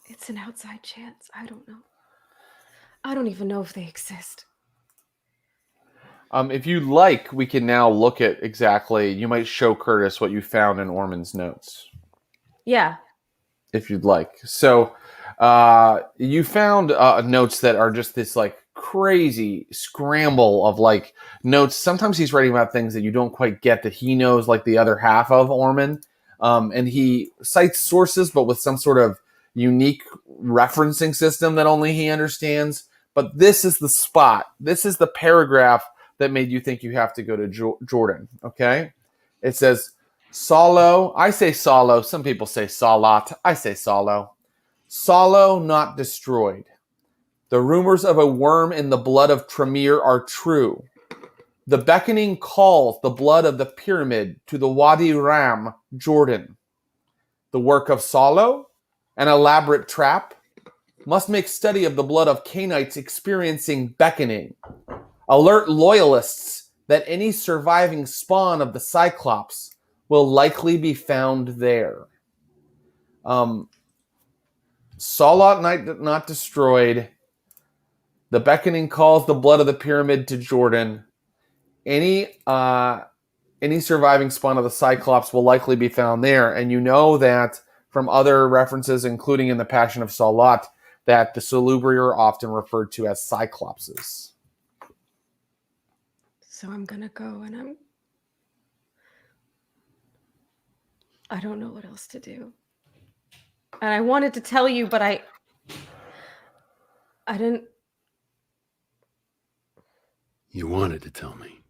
It's an outside chance. I don't know. I don't even know if they exist. If you like, we can now look at exactly. You might show Curtis what you found in Orman's notes. Yeah. If you'd like. So you found notes that are just this like crazy scramble of like notes. Sometimes he's writing about things that you don't quite get that he knows like the other half of Orman. And he cites sources, but with some sort of unique referencing system that only he understands. But this is the spot. This is the paragraph that made you think you have to go to Jordan. Okay? It says, Solo. I say Solo. Some people say Salat. I say Solo. Solo not destroyed. The rumors of a worm in the blood of Tremere are true. The beckoning calls the blood of the pyramid to the Wadi Ram, Jordan. The work of Solo, an elaborate trap, must make study of the blood of Canaanites experiencing beckoning. Alert loyalists that any surviving spawn of the Cyclops will likely be found there. Salat not destroyed. The beckoning calls the blood of the pyramid to Jordan. Any surviving spawn of the Cyclops will likely be found there. And you know that from other references, including in the Passion of Salat, that the Salubri are often referred to as Cyclopses. So I'm going to go and I don't know what else to do. And I wanted to tell you, but I didn't. You wanted to tell me.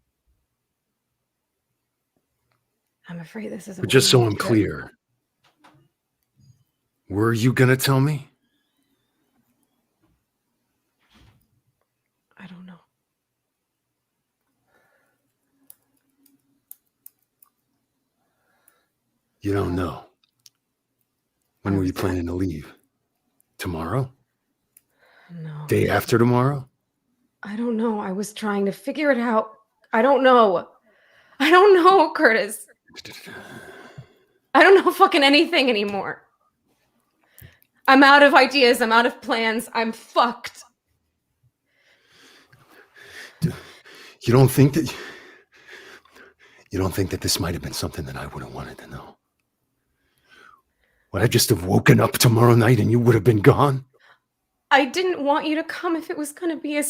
I'm afraid this is a But just so one-way I'm trip. clear, were you going to tell me? I don't know. You don't know. When were you planning to leave? Tomorrow? No. Day after tomorrow? I don't know. I was trying to figure it out. I don't know. I don't know, Curtis. I don't know fucking anything anymore. I'm out of ideas. I'm out of plans. I'm fucked. You don't think that this might have been something that I would have wanted to know? Would I just have woken up tomorrow night and you would have been gone? I didn't want you to come if it was going to be a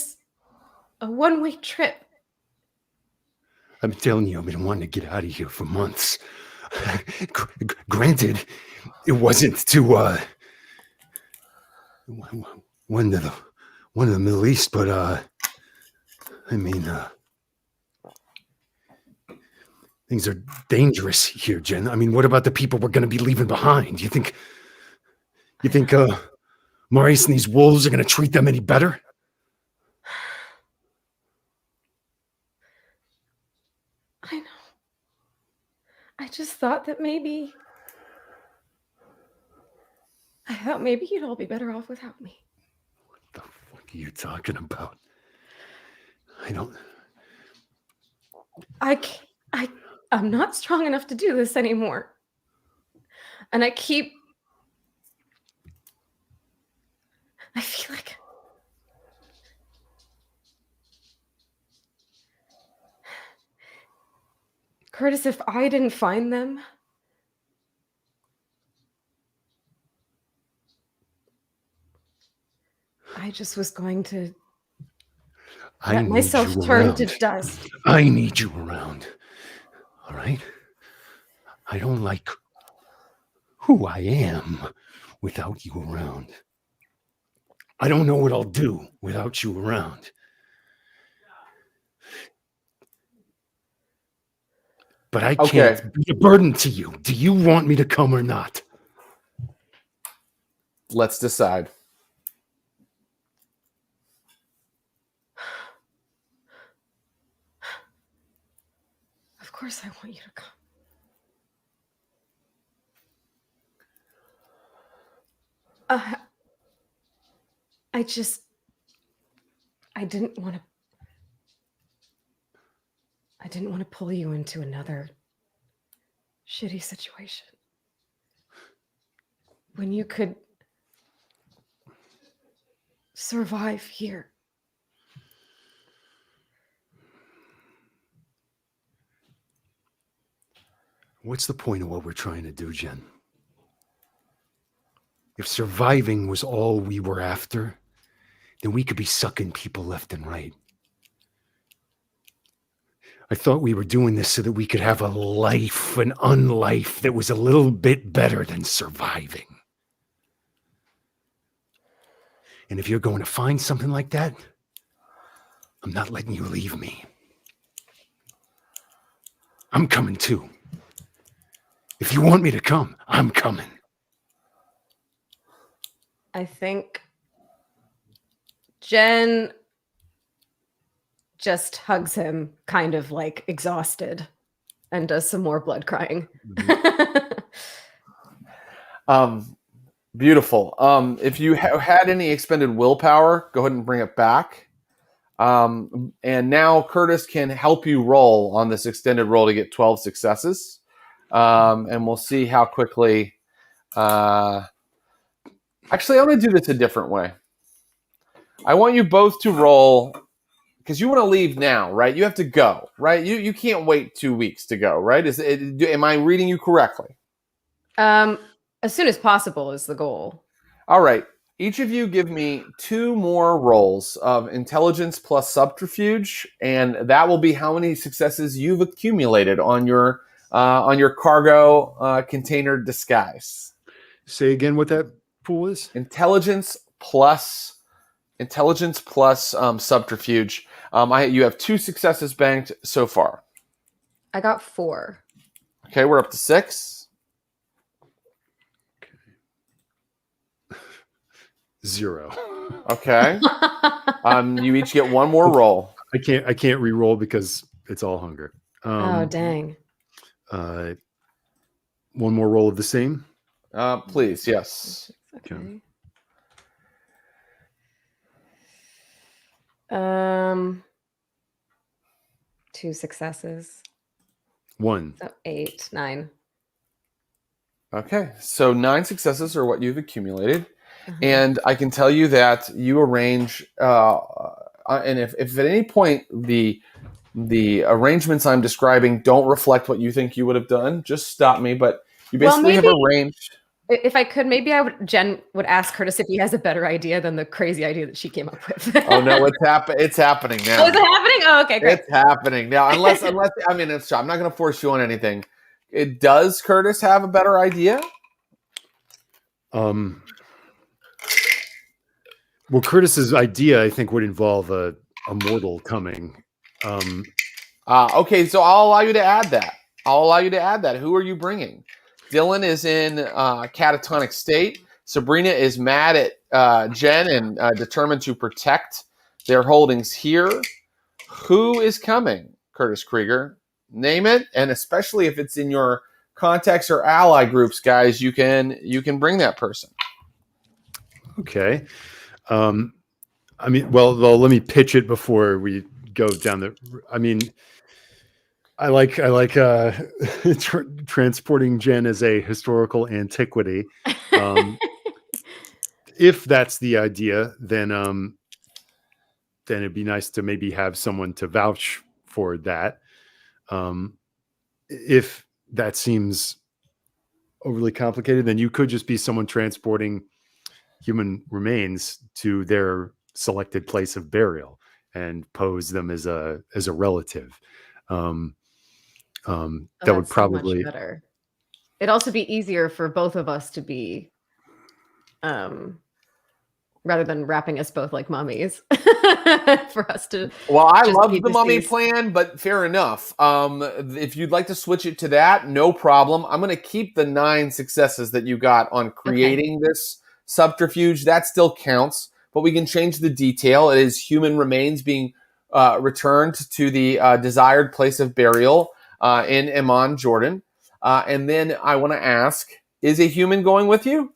one-way trip. I've been telling you I've been wanting to get out of here for months. Granted, it wasn't to one to the Middle East, but I mean, things are dangerous here, Jen. I mean, what about the people we're going to be leaving behind? You think Maurice and these wolves are going to treat them any better? I know. I just thought that maybe you'd all be better off without me. What the fuck are you talking about? I'm not strong enough to do this anymore. And I feel like Curtis, if I didn't find them, I just was going to let myself turn to dust. I need you around. All right? I don't like who I am without you around. I don't know what I'll do without you around. But I can't be a burden to you. Do you want me to come or not? Let's decide. Of course I want you to come. I didn't want to pull you into another shitty situation when you could survive here. What's the point of what we're trying to do, Jen? If surviving was all we were after, then we could be sucking people left and right. I thought we were doing this so that we could have a life, an unlife that was a little bit better than surviving. And if you're going to find something like that, I'm not letting you leave me. I'm coming too. If you want me to come, I'm coming. I think Jen just hugs him, kind of like exhausted, and does some more blood crying. Beautiful. If you had any expended willpower, go ahead and bring it back. And now Curtis can help you roll on this extended roll to get 12 successes. And we'll see how quickly. Actually, I'm going to do this a different way. I want you both to roll, because you want to leave now, right? You have to go, right? You can't wait 2 weeks to go, right? Am I reading you correctly? As soon as possible is the goal. All right. Each of you give me 2 more rolls of intelligence plus subterfuge, and that will be how many successes you've accumulated on your cargo container disguise. Say again what that pool is. Intelligence plus subterfuge. You have 2 successes banked so far. I got 4. Okay, we're up to 6. 0. Okay. You each get 1 more roll. I can't re-roll because it's all hunger. Oh dang. 1 more roll of the same. Please, yes. Okay. 2 successes. 1. So 8, 9. Okay, so 9 successes are what you've accumulated. Uh-huh. And I can tell you that you arrange, and if at any point the arrangements I'm describing don't reflect what you think you would have done, just stop me. But you basically have arranged. If I could, maybe Jen would ask Curtis if he has a better idea than the crazy idea that she came up with. Oh no, it's happening now. Oh, is it happening? Oh, okay, great. It's happening now. Unless I'm not going to force you on anything. Does Curtis have a better idea? Well, Curtis's idea, I think, would involve a mortal coming. Okay, so I'll allow you to add that. Who are you bringing? Dylan is in catatonic state. Sabrina is mad at Jen and determined to protect their holdings here. Who is coming, Curtis Krieger? Name it, and especially if it's in your contacts or ally groups, guys, you can bring that person. Okay. I mean, well, let me pitch it before we go down the. I mean, I like transporting Jen as a historical antiquity. If that's the idea, then it'd be nice to maybe have someone to vouch for that. If that seems overly complicated, then you could just be someone transporting human remains to their selected place of burial and pose them as a relative. That would probably so much better. It'd also be easier for both of us to be, rather than wrapping us both like mummies, for us to. Well, I love the mummy plan, but fair enough. If you'd like to switch it to that, no problem. I'm going to keep the 9 successes that you got on creating this subterfuge. That still counts, but we can change the detail. It is human remains being returned to the desired place of burial in Amman, Jordan. And then I want to ask, is a human going with you?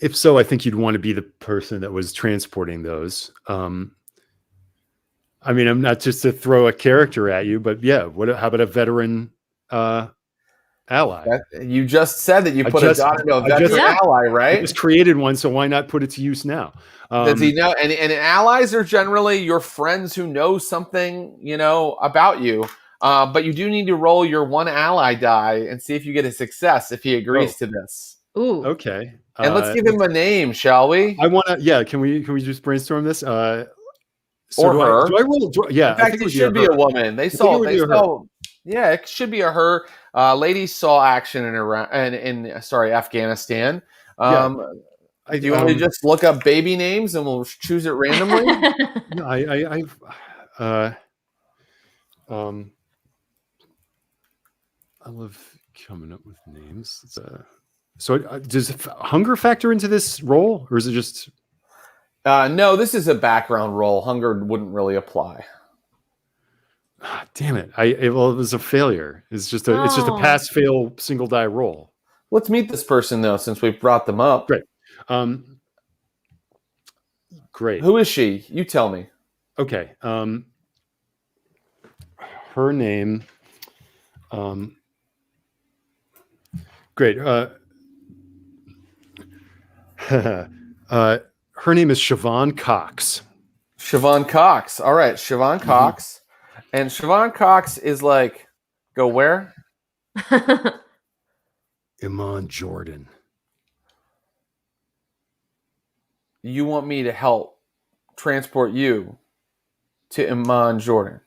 If so, I think you'd want to be the person that was transporting those. I mean, I'm not just to throw a character at you, but yeah, how about a veteran ally? You just said that you put a dot into a veteran ally, right? I just created one, so why not put it to use now? Does he know? And allies are generally your friends who know something, about you. But you do need to roll your 1 ally die and see if you get a success if he agrees to this. Ooh. Okay. And let's give him a name, shall we? I want to. Yeah. Can we just brainstorm this? Or her? Do I roll? Yeah. In fact, it should be a woman. They saw. Yeah, it should be a her. Ladies saw action in Afghanistan. Do you want me to just look up baby names and we'll choose it randomly? No, I love coming up with names. So does hunger factor into this role, or is it just? No, this is a background role. Hunger wouldn't really apply. Damn it! It was a failure. It's just a pass fail single die roll. Let's meet this person though, since we've brought them up. Great. Great. Who is she? You tell me. Okay. Her name. Great. Her name is Siobhan Cox. Siobhan Cox. All right, Siobhan Cox. And Siobhan Cox is like, go where? Iman Jordan. You want me to help transport you to Iman Jordan?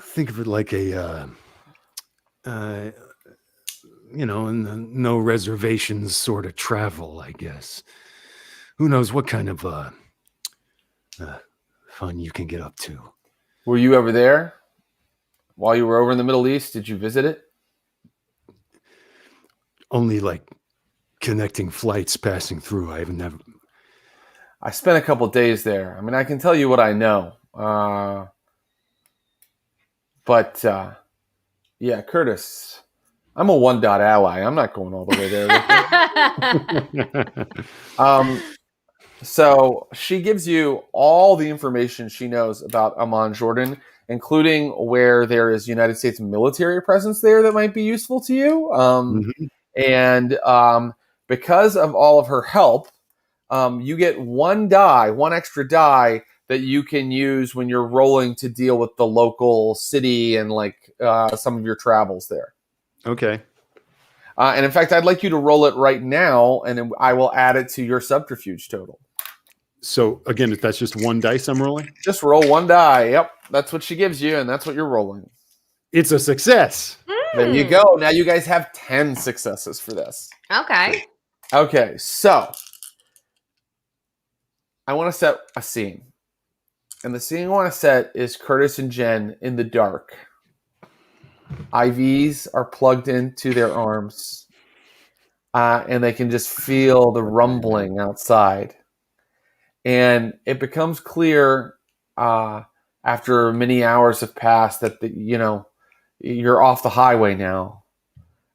Think of it like a, no reservations sort of travel, I guess. Who knows what kind of fun you can get up to. Were you ever there? While you were over in the Middle East, did you visit it? Only like connecting flights passing through. I haven't never. I spent a couple days there. I mean, I can tell you what I know. But yeah, Curtis, I'm a 1-dot ally. I'm not going all the way there with you. So she gives you all the information she knows about Amman, Jordan, including where there is United States military presence there that might be useful to you. And because of all of her help, you get one extra die that you can use when you're rolling to deal with the local city and like some of your travels there. Okay. And in fact, I'd like you to roll it right now, and then I will add it to your subterfuge total. So again, that's just one dice I'm rolling? Just roll one die. Yep. That's what she gives you, and that's what you're rolling. It's a success. There you go. Now you guys have 10 successes for this. Okay. Okay, so I want to set a scene. And the scene I want to set is Curtis and Jen in the dark. IVs are plugged into their arms. And they can just feel the rumbling outside. And it becomes clear after many hours have passed that you're off the highway now.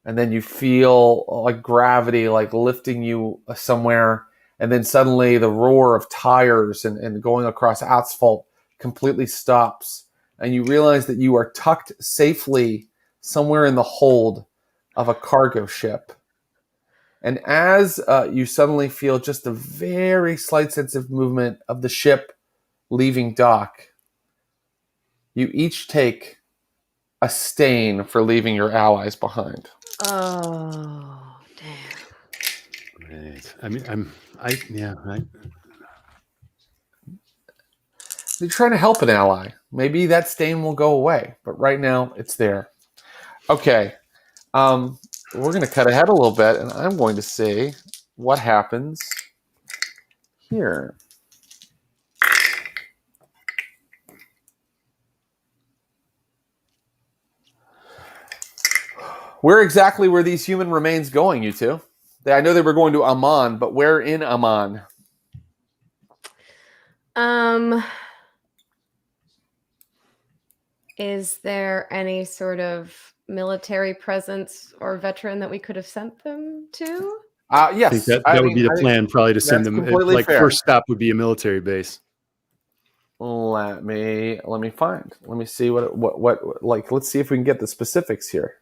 And then you feel like gravity like lifting you somewhere. And then suddenly the roar of tires and going across asphalt completely stops. And you realize that you are tucked safely somewhere in the hold of a cargo ship. And as you suddenly feel just a very slight sense of movement of the ship leaving dock, you each take a stain for leaving your allies behind. Oh, damn. Right. I mean, You're trying to help an ally. Maybe that stain will go away, but right now it's there. Okay. We're going to cut ahead a little bit, and I'm going to see what happens here. Where exactly were these human remains going, you two? I know they were going to Amman, but where in Amman? Is there any sort of military presence or veteran that we could have sent them to? Yes. I think that would be the plan, probably to send them. Like fair. First stop would be a military base. Let me find. Let me see what like. Let's see if we can get the specifics here.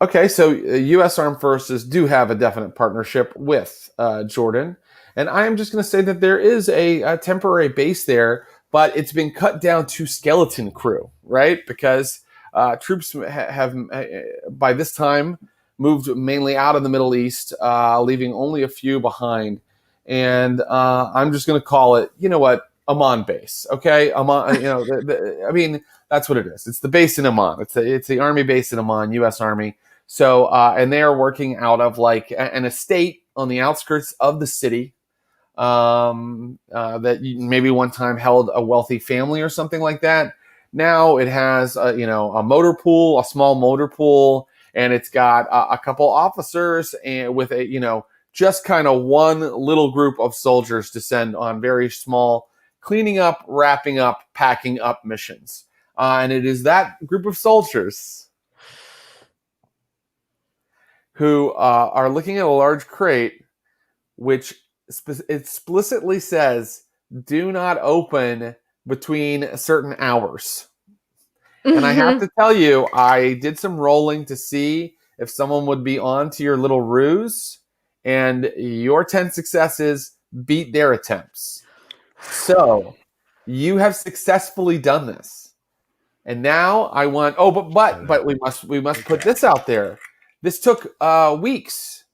Okay, so U.S. Armed Forces do have a definite partnership with Jordan, and I am just going to say that there is a temporary base there, but it's been cut down to skeleton crew, right? Because troops have by this time moved mainly out of the Middle East, leaving only a few behind. And I'm just going to call it, you know what, Amman base. Okay, Amman. I mean, that's what it is. It's the base in Amman. It's the army base in Amman, U.S. Army. So, and they are working out of like an estate on the outskirts of the city. That maybe one time held a wealthy family or something like that. Now it has a motor pool, a small motor pool, and it's got a couple officers and with just kind of one little group of soldiers to send on very small cleaning up, wrapping up, packing up missions. And it is that group of soldiers who are looking at a large crate, which explicitly says, do not open between certain hours. And I have to tell you, I did some rolling to see if someone would be on to your little ruse, and your 10 successes beat their attempts. So you have successfully done this. And now I want, but we must put this out there. This took weeks.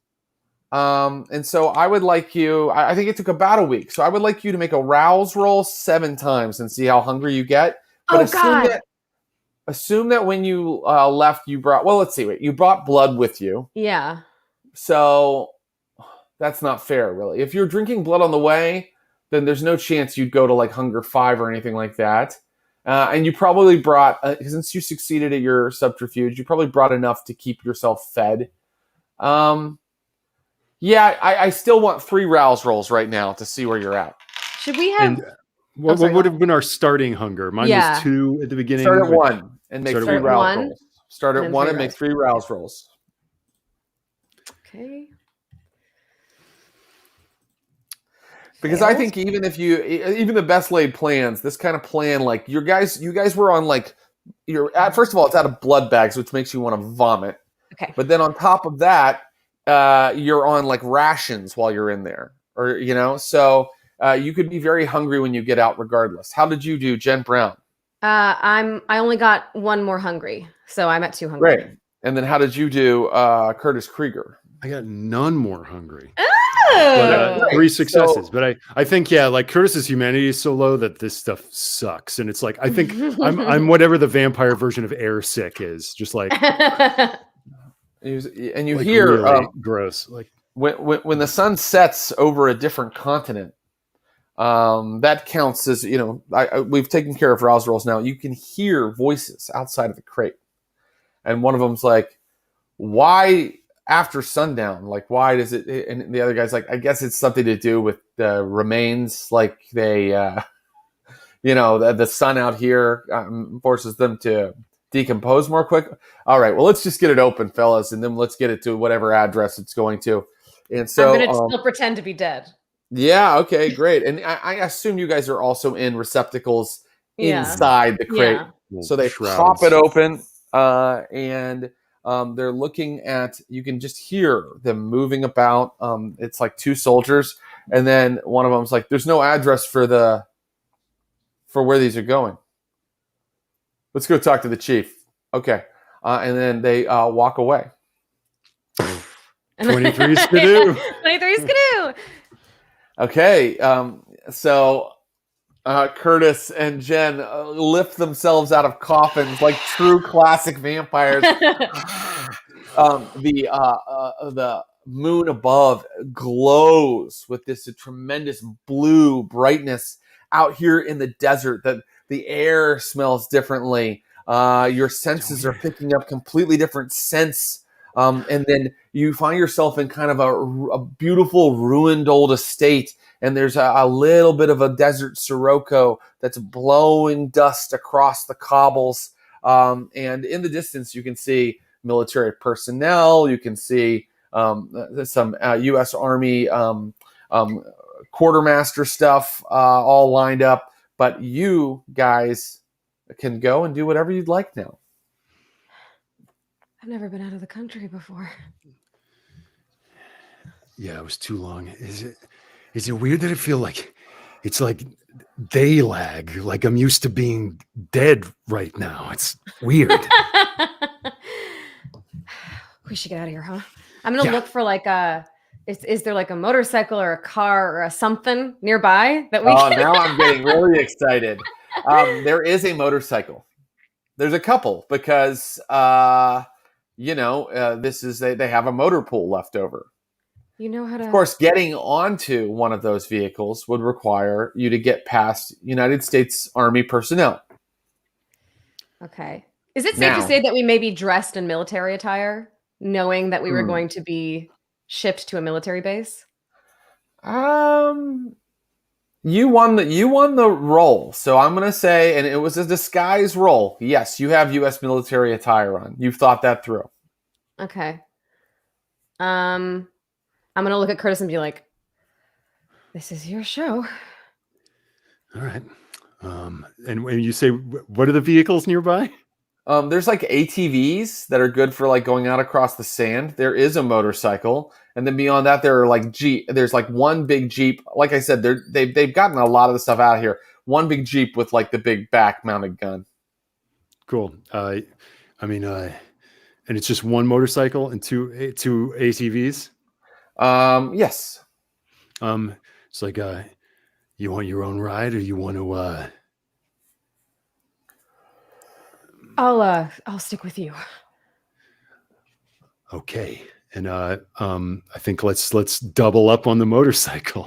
And so I would like you, I think it took about a week. So I would like you to make a rouse roll 7 times and see how hungry you get. But assume that when you left, you brought, you brought blood with you. Yeah. So that's not fair, really. If you're drinking blood on the way, then there's no chance you'd go to like Hunger 5 or anything like that. And you probably brought, since you succeeded at your subterfuge, you probably brought enough to keep yourself fed. Yeah, I still want 3 rouse rolls right now to see where you're at. Should we have... What would have been our starting hunger? Mine was 2 at the beginning. Start at 1 and make 3 rouse rolls. Start at 1 and make 3 rouse rolls. Okay. Because I think even the best laid plans, this kind of plan, like you guys were on like, first of all, it's out of blood bags, which makes you want to vomit. Okay. But then on top of that, you're on like rations while you're in there, or so you could be very hungry when you get out, regardless. How did you do, Jen Brown? I only got 1 more hungry, so I'm at 2 hungry. Great. And then how did you do, Curtis Krieger? I got none more hungry. Oh! But, 3 successes. But I think, like Curtis's humanity is so low that this stuff sucks. And it's like, I think I'm whatever the vampire version of air sick is. Just like, and you like hear really gross. Like when the sun sets over a different continent, that counts as, we've taken care of rouse rolls now. You can hear voices outside of the crate. And one of them's like, why after sundown? Like, why does it? And the other guy's like, I guess it's something to do with the remains. Like they, the sun out here forces them to decompose more quick. All right, well, let's just get it open, fellas, and then let's get it to whatever address it's going to. And so I'm going to still pretend to be dead. Yeah, okay, great. And I assume you guys are also in receptacles inside the crate. Yeah. So they Shrouds. pop it open, and they're looking at, you can just hear them moving about. It's like 2 soldiers, and then one of them's like, there's no address for where these are going. Let's go talk to the chief. Okay. And then they walk away. 23 skidoo. 23 skidoo. Okay, so Curtis and Jen lift themselves out of coffins like true classic vampires. The moon above glows with this tremendous blue brightness. Out here in the desert, that the air smells differently. Your senses are picking up completely different scents. And then you find yourself in kind of a beautiful ruined old estate, and there's a little bit of a desert sirocco that's blowing dust across the cobbles. And in the distance, you can see military personnel. You can see some U.S. Army quartermaster stuff all lined up. But you guys can go and do whatever you'd like now. I've never been out of the country before. Yeah, it was too long. Is it weird that I feel like it's like day lag? Like I'm used to being dead right now. It's weird. We should get out of here, huh? I'm gonna look for like a Is there like a motorcycle or a car or a something nearby that we Oh, can? now I'm getting really excited. There is a motorcycle. There's a couple because, this is they have a motor pool left over. You know how to. Of course, getting onto one of those vehicles would require you to get past United States Army personnel. Okay. Is it safe to say that we may be dressed in military attire, knowing that we were going to be shipped to a military base? You won the role, so I'm gonna say, and it was a disguise role. Yes, you have U.S. military attire on. You've thought that through. Okay. I'm gonna look at Curtis and be like, "This is your show." All right. And when you say, what are the vehicles nearby? There's like ATVs that are good for like going out across the sand. There is a motorcycle, and then beyond that, there are like Jeep. There's like one big Jeep. Like I said, they've gotten a lot of the stuff out of here. One big Jeep with like the big back-mounted gun. Cool. And it's just one motorcycle and two ATVs. Yes. It's like, you want your own ride, or you want to? I'll stick with you. Okay. And I think let's double up on the motorcycle.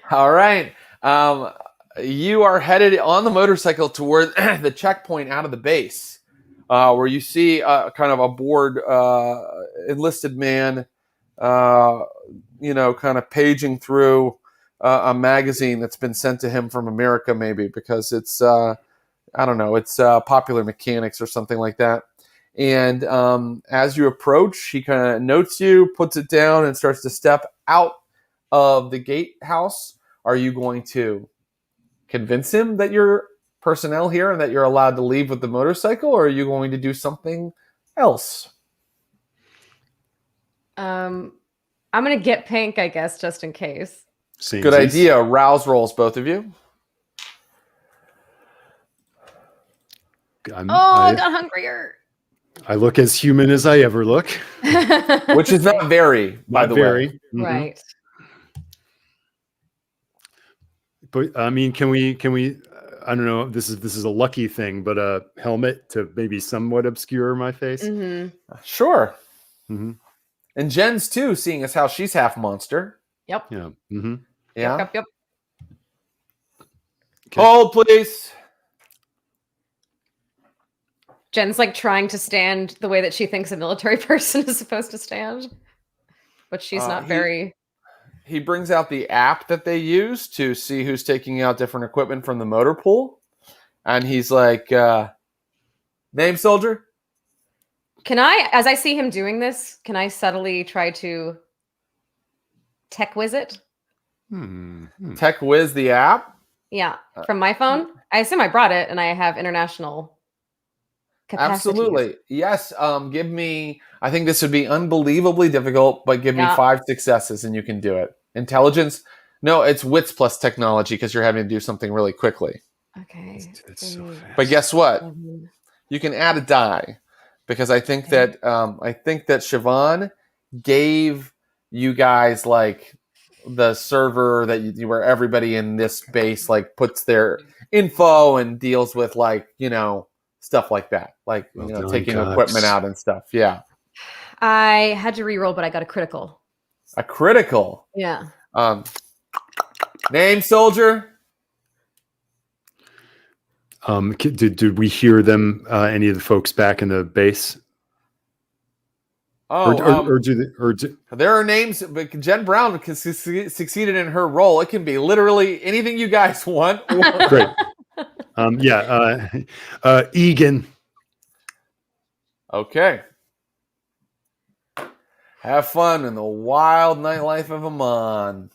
All right. You are headed on the motorcycle toward the checkpoint out of the base, where you see kind of a bored enlisted man, kind of paging through a magazine that's been sent to him from America, maybe because it's I don't know, it's Popular Mechanics or something like that. And as you approach, he kind of notes you, puts it down, and starts to step out of the gatehouse. Are you going to convince him that you're personnel here and that you're allowed to leave with the motorcycle, or are you going to do something else? I'm going to get pink, I guess, just in case. Good idea. Rouse rolls, both of you. I got hungrier. I look as human as I ever look. Which is not very, by the way. Mm-hmm. Right. But I mean, can we I don't know, this is a lucky thing, but a helmet to maybe somewhat obscure my face? Mm-hmm. Sure. Mm-hmm. And Jen's too, seeing as how she's half monster. Yep. Yeah. Mm-hmm. Yeah. Yep. Okay. Hold, please. Jen's like trying to stand the way that she thinks a military person is supposed to stand, but she's not very. He brings out the app that they use to see who's taking out different equipment from the motor pool. And he's like, name, soldier? Can I, as I see him doing this, can I subtly try to tech whiz it? Tech whiz the app? Yeah, from my phone. I assume I brought it and I have international capacities. Absolutely. Yes. Give me, I think this would be unbelievabally difficult, but give me 5 successes and you can do it. Intelligence? No, it's wits plus technology because you're having to do something really quickly. Okay. That's so fast. But guess what? You can add a die because I think that Siobhan gave you guys like the server that where everybody in this base like puts their info and deals with like, stuff like that, like taking equipment out and stuff. Yeah. I had to re-roll, but I got a critical. A critical. Yeah. Name, soldier. Did we hear them? Any of the folks back in the base? Oh, do there are names, but Jen Brown succeeded in her role. It can be literally anything you guys want. Great. Egan. Okay. Have fun in the wild nightlife of Amon.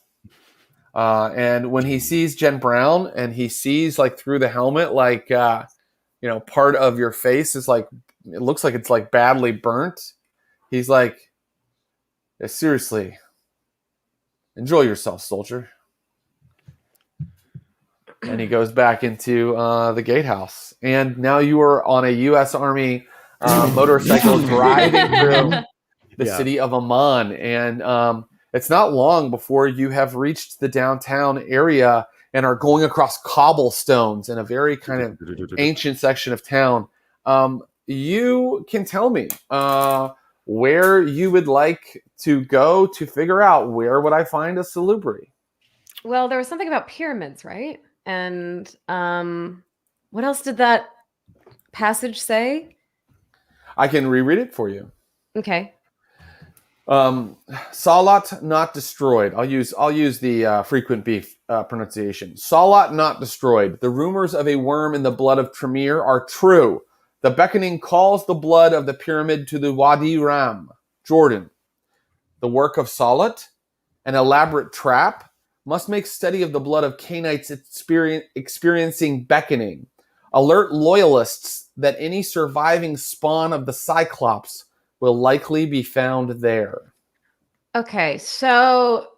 And when he sees Jen Brown and he sees like through the helmet, like, part of your face is like, it looks like it's like badly burnt. He's like, yeah, seriously, enjoy yourself, soldier. And he goes back into the gatehouse. And now you are on a U.S. Army motorcycle driving through. the city of Amman. And it's not long before you have reached the downtown area and are going across cobblestones in a very kind of ancient section of town. You can tell me where you would like to go to figure out where would I find a salubri. Well, there was something about pyramids, right? And what else did that passage say? I can reread it for you. Okay. Salat not destroyed. I'll use the frequent beef pronunciation. Salat not destroyed. The rumors of a worm in the blood of Tremere are true. The beckoning calls the blood of the pyramid to the Wadi Ram, Jordan. The work of Salat, an elaborate trap, must make study of the blood of Canaanites experiencing beckoning. Alert loyalists that any surviving spawn of the Cyclops will likely be found there. Okay, so,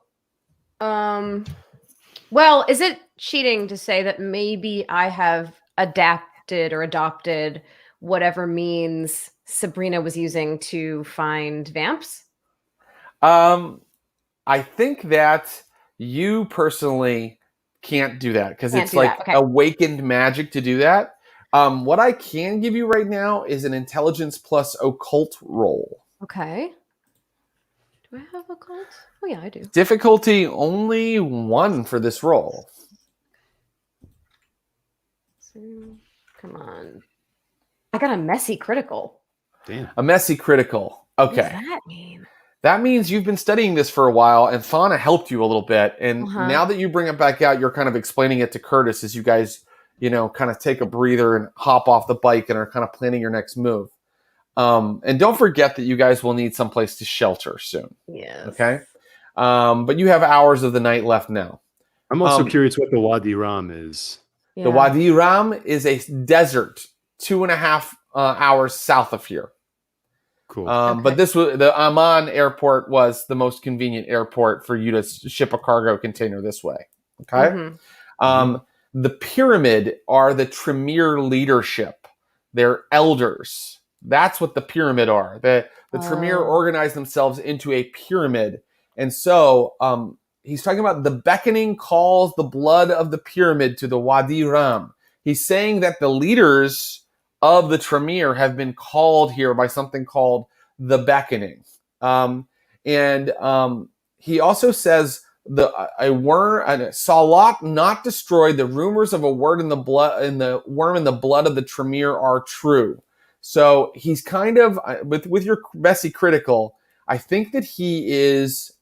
well, is it cheating to say that maybe I have adapted or adopted whatever means Sabrina was using to find Vamps? I think that you personally can't do that because it's like awakened magic to do that. What I can give you right now is an intelligence plus occult roll. Okay. Do I have occult? Oh yeah, I do. Difficulty only 1 for this roll. So, come on. I got a messy critical. Damn. A messy critical. Okay. What does that mean? That means you've been studying this for a while, and Fauna helped you a little bit. And now that you bring it back out, you're kind of explaining it to Curtis as you guys, kind of take a breather and hop off the bike and are kind of planning your next move. And don't forget that you guys will need someplace to shelter soon. Yes. Okay? But you have hours of the night left now. I'm also curious what the Wadi Ram is. Yeah. The Wadi Ram is a desert 2.5 hours south of here. Cool. But the Amman airport was the most convenient airport for you to ship a cargo container this way. Okay. The pyramid are the Tremere leadership. They're elders. That's what the pyramid are. The Tremere organized themselves into a pyramid. And so he's talking about the beckoning calls the blood of the pyramid to the Wadi Ram. He's saying that the leaders of the Tremere have been called here by something called the beckoning. He also says a worm, Salat not destroyed. The rumors of a word in the blood, in the worm in the blood of the Tremere are true. So he's kind of with your messy critical. I think that he is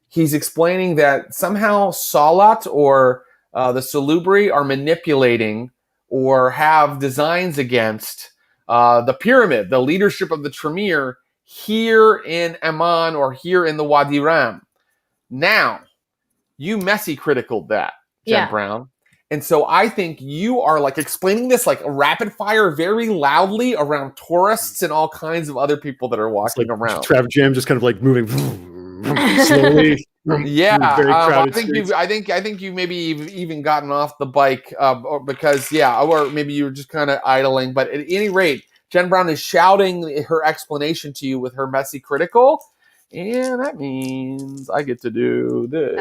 he's explaining that somehow Salat or the Salubri are manipulating or have designs against the pyramid, the leadership of the Tremere here in Amman or here in the Wadi Ram. Now, you messy criticaled that, Jen Brown. And so I think you are like explaining this like a rapid fire very loudly around tourists and all kinds of other people that are walking around. Traffic jam just kind of like moving slowly. I think you maybe even gotten off the bike or maybe you were just kind of idling. But at any rate, Jen Brown is shouting her explanation to you with her messy critical, and that means I get to do this.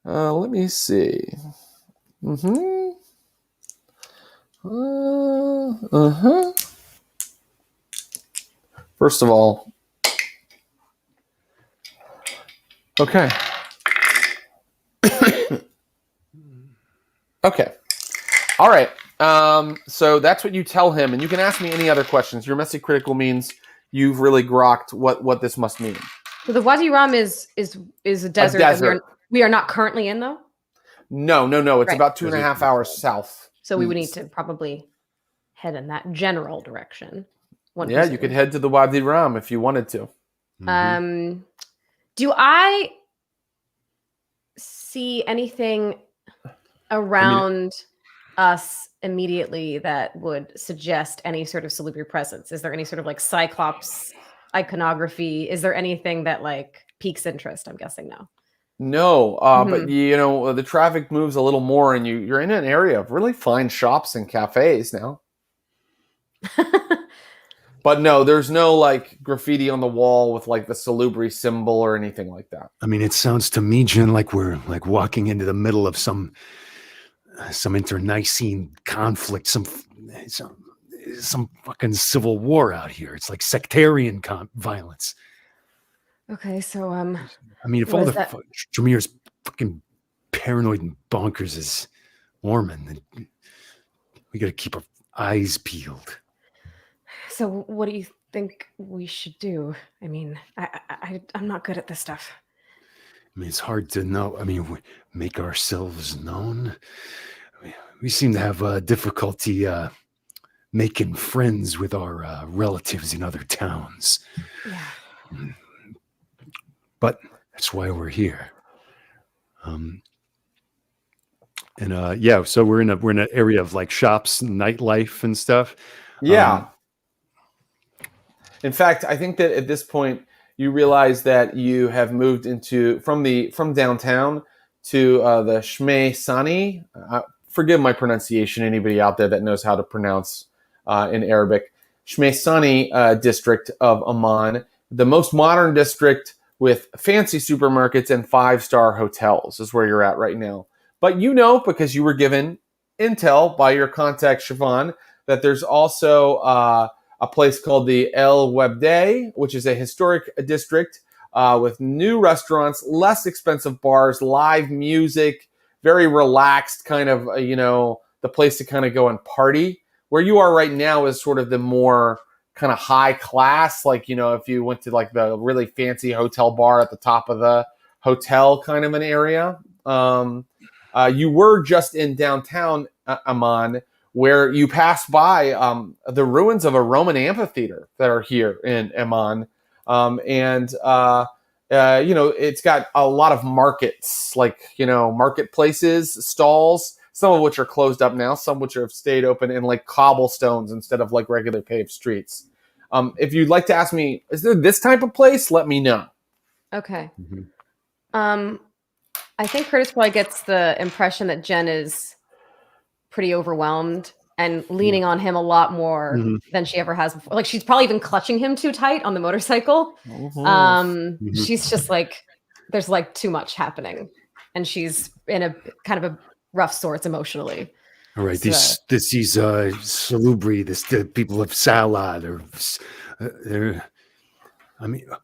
Let me see. First of all, okay. Okay. All right. So that's what you tell him, and you can ask me any other questions. Your messy critical means you've really grokked what this must mean. So the Wadi Ram is a desert. That we are not currently in, though? No. It's about 2.5 hours south. So we would need to probably head in that general direction. You could head to the Wadi Ram if you wanted to. Do I see anything around us immediately that would suggest any sort of Salubri presence? Is there any sort of like Cyclops iconography? Is there anything that like piques interest? I'm guessing no. No, but the traffic moves a little more, and you're in an area of really fine shops and cafes now. But no, there's no like graffiti on the wall with like the Salubri symbol or anything like that. I mean, it sounds to me, Jen, like we're like walking into the middle of some internecine conflict, some fucking civil war out here. It's like sectarian violence. Okay, so I mean, if all the Jameer's fucking paranoid and bonkers is Mormon, then we got to keep our eyes peeled. So what do you think we should do? I mean, I'm not good at this stuff. I mean, it's hard to know. I mean, we make ourselves known. We seem to have difficulty making friends with our relatives in other towns. Yeah. But that's why we're here. Yeah, so we're in an area of like shops, nightlife, and stuff. Yeah. In fact, I think that at this point you realize that you have moved from downtown to the Shmei Sani. Forgive my pronunciation. Anybody out there that knows how to pronounce in Arabic, Shmei Sani district of Amman, the most modern district with fancy supermarkets and 5-star hotels is where you're at right now. But you know, because you were given intel by your contact Siobhan, that there's also a place called the El Webde, which is a historic district with new restaurants, less expensive bars, live music, very relaxed kind of, the place to kind of go and party. Where you are right now is sort of the more kind of high class, like, if you went to like the really fancy hotel bar at the top of the hotel kind of an area. You were just in downtown Amman, where you passed by the ruins of a Roman amphitheater that are here in Amman. It's got a lot of markets, like, marketplaces, stalls, some of which are closed up now, some which have stayed open in like cobblestones instead of like regular paved streets. If you'd like to ask me, is there this type of place? Let me know. Okay. Mm-hmm. I think Curtis probably gets the impression that Jen is pretty overwhelmed and leaning on him a lot more than she ever has before. Like, she's probably even clutching him too tight on the motorcycle. She's just like, there's like too much happening, and she's in a kind of a rough sorts emotionally. All right, these Salubri, the people of Salad, or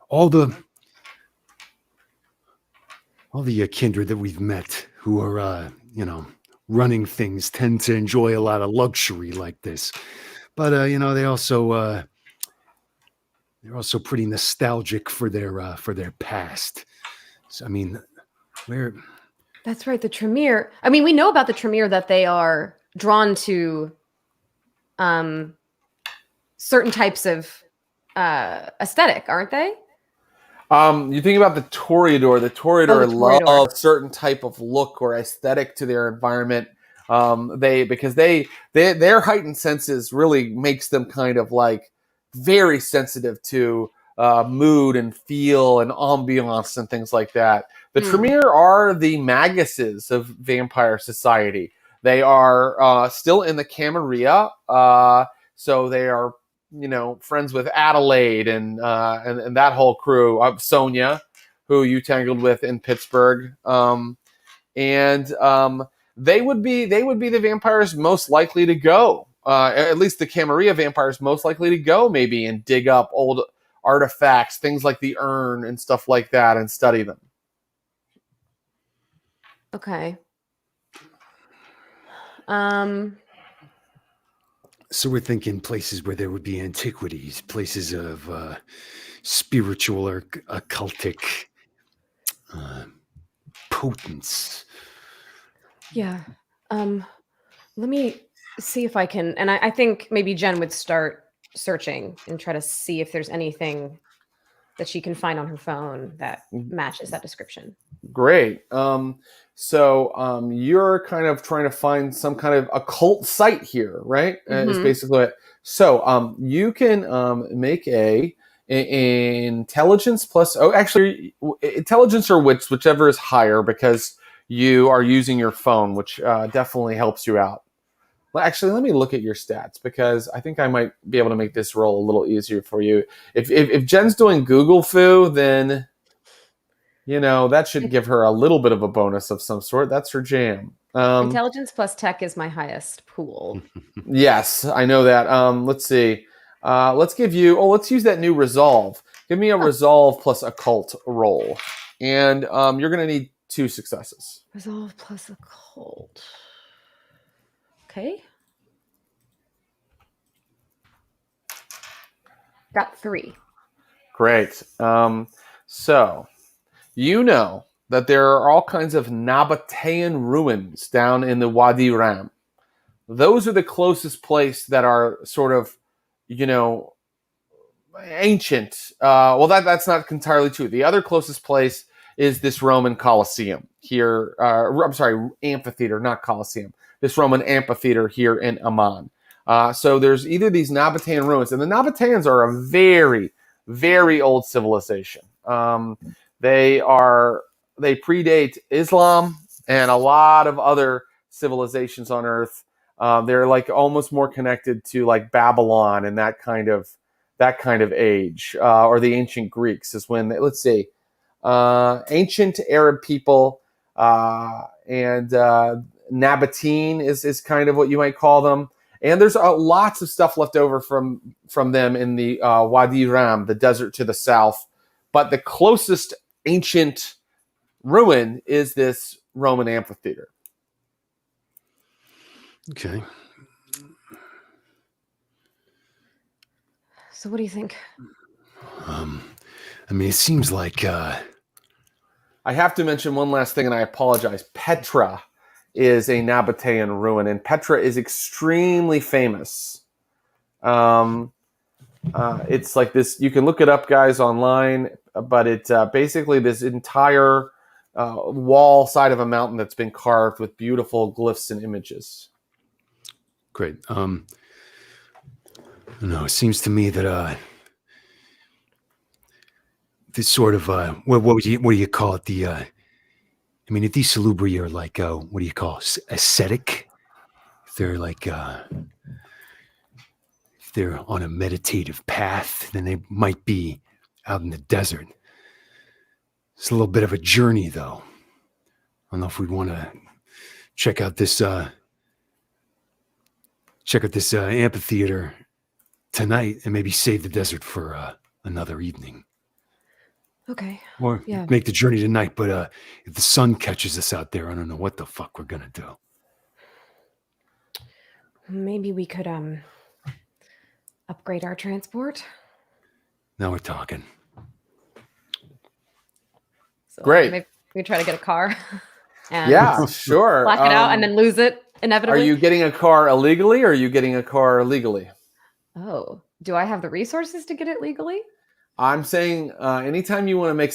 all the kindred that we've met who are, running things tend to enjoy a lot of luxury like this. But, they're also pretty nostalgic for their past. So, I mean, That's right, the Tremere. I mean, we know about the Tremere that they are drawn to certain types of aesthetic, aren't they? You think about the Toreador. The Toreador love a certain type of look or aesthetic to their environment. Because their heightened senses really makes them kind of like very sensitive to mood and feel and ambiance and things like that. The Tremere are the Maguses of vampire society. They are still in the Camarilla, so they are, friends with Adelaide and that whole crew of Sonia, who you tangled with in Pittsburgh, they would be the vampires most likely to go. At least the Camarilla vampires most likely to go, maybe, and dig up old artifacts, things like the urn and stuff like that, and study them. Okay. So we're thinking places where there would be antiquities, places of spiritual or occultic potence. Yeah. Let me see if I can, and I think maybe Jen would start searching and try to see if there's anything that she can find on her phone that matches that description. Great. So you're kind of trying to find some kind of occult site here, right? Is basically it. So you can make a intelligence plus, intelligence or wits, whichever is higher, because you are using your phone, which definitely helps you out. Well, actually, let me look at your stats because I think I might be able to make this roll a little easier for you. If Jen's doing Google foo, then that should give her a little bit of a bonus of some sort. That's her jam. Intelligence plus tech is my highest pool. Yes, I know that. Let's see. Let's use that new resolve. Give me a resolve plus occult roll. And you're going to need 2 successes. Resolve plus occult. Okay. Got 3. Great. So, that there are all kinds of Nabatean ruins down in the Wadi Ram. Those are the closest place that are sort of, ancient. That's not entirely true. The other closest place is this Roman Colosseum here. Amphitheater, not Colosseum. This Roman amphitheater here in Amman. So there's either these Nabatean ruins, and the Nabateans are a very, very old civilization. They predate Islam and a lot of other civilizations on Earth. They're like almost more connected to like Babylon and that kind of age, or the ancient Greeks is when ancient Arab people and Nabatean is kind of what you might call them. And there's lots of stuff left over from them in the Wadi Ram, the desert to the south. But the closest ancient ruin is this Roman amphitheater. Okay. So what do you think? It seems like I have to mention one last thing, and I apologize. Petra is a Nabatean ruin, and Petra is extremely famous. It's like this. You can look it up, guys, online, but it's basically this entire wall side of a mountain that's been carved with beautiful glyphs and images. great. No, it seems to me that this sort of what do you call it? If these salubri are like what do you call ascetic? If they're like if they're on a meditative path, then they might be out in the desert. It's a little bit of a journey, though. I don't know if we'd want to check out this amphitheater tonight and maybe save the desert for another evening. Okay. Or make the journey tonight, but if the sun catches us out there, I don't know what the fuck we're gonna do. Maybe we could upgrade our transport. Now we're talking. So Great. Maybe we try to get a car. And Yeah, sure. black it out and then lose it inevitably. Are you getting a car illegally, or are you getting a car legally? Oh, do I have the resources to get it legally? I'm saying anytime you want to make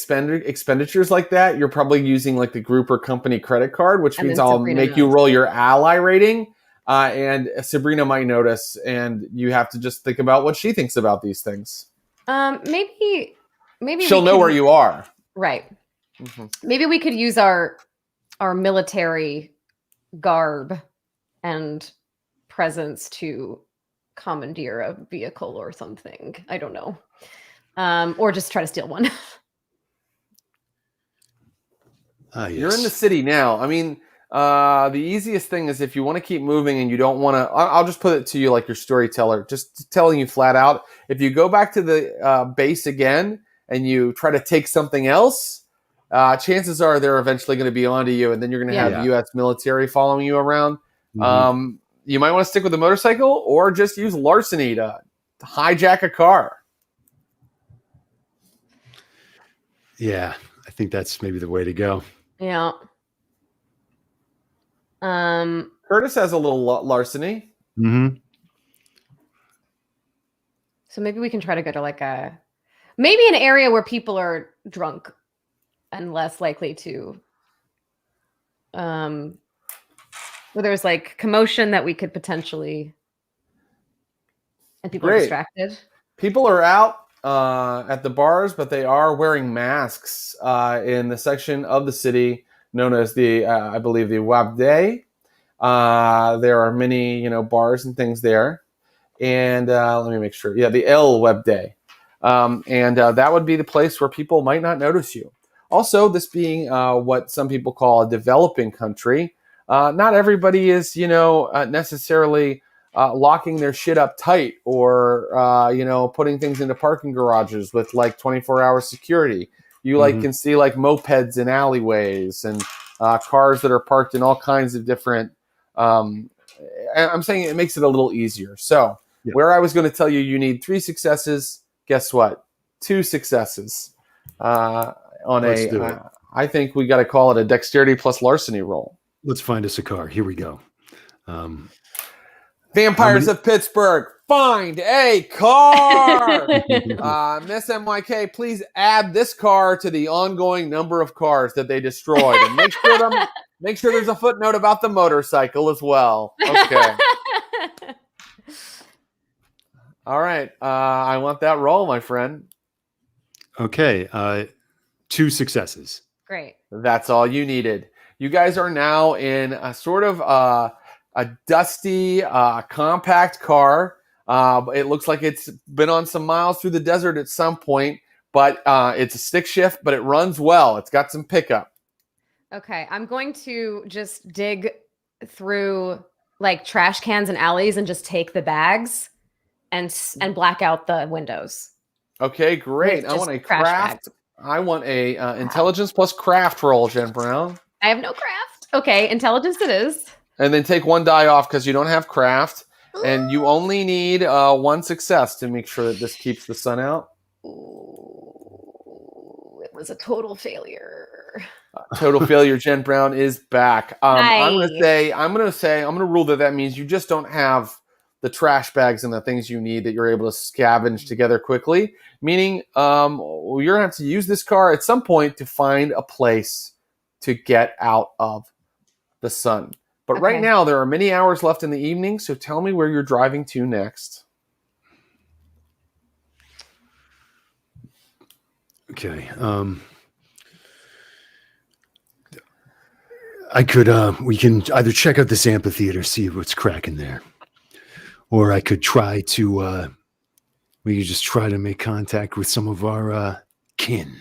expenditures like that, you're probably using like the group or company credit card, which And means then I'll Sabrina make you knows. roll your ally rating, and Sabrina might notice, and you have to just think about what she thinks about these things. Maybe She'll know where you are. Right. Mm-hmm. Maybe we could use our military garb and presence to commandeer a vehicle or something. I don't know. Or just try to steal one. Yes. You're in the city now. I mean, the easiest thing is if you want to keep moving and you don't want to, I'll just put it to you like your storyteller, just telling you flat out, if you go back to the base again and you try to take something else, chances are they're eventually going to be onto you, and then you're going to have U.S. military following you around. Mm-hmm. You might want to stick with the motorcycle or just use larceny to hijack a car. Yeah, I think that's maybe the way to go. Yeah. Curtis has a little larceny. Mm-hmm. So maybe we can try to go to like maybe an area where people are drunk and less likely to where there's like commotion that we could potentially, and people are distracted. People are out at the bars, but they are wearing masks in the section of the city known as the I believe the Wabde. There are many, bars and things there. And let me make sure. Yeah, the L Web Day. And that would be the place where people might not notice you. Also, this being what some people call a developing country, not everybody is, necessarily locking their shit up tight or, putting things into parking garages with like 24-hour security. You can see like mopeds in alleyways and cars that are parked in all kinds of different. I'm saying it makes it a little easier. So where I was going to tell you need 3 successes, guess what? 2 successes I think we got to call it a dexterity plus larceny roll. Let's find us a car. Here we go. Vampires of Pittsburgh, find a car. Miss MYK, please add this car to the ongoing number of cars that they destroyed, and make sure there's a footnote about the motorcycle as well. Okay. All right. I want that roll, my friend. Okay. 2 successes. Great. That's all you needed. You guys are now in a sort of a dusty, compact car. It looks like it's been on some miles through the desert at some point, but it's a stick shift, but it runs well. It's got some pickup. Okay. I'm going to just dig through like trash cans and alleys and just take the bags and black out the windows. Okay, great. I want a craft. I want a intelligence plus craft roll, Jen Brown. I have no craft. Okay, intelligence it is. And then take 1 die off because you don't have craft. And you only need 1 success to make sure that this keeps the sun out. Ooh, it was a total failure. Total failure. Jen Brown is back. I'm going to rule that means you just don't have the trash bags and the things you need that you're able to scavenge together quickly. Meaning, you're going to have to use this car at some point to find a place to get out of the sun. But right now, there are many hours left in the evening, so tell me where you're driving to next. Okay. We can either check out this amphitheater, see what's cracking there. Or I could try to, we could just try to make contact with some of our kin.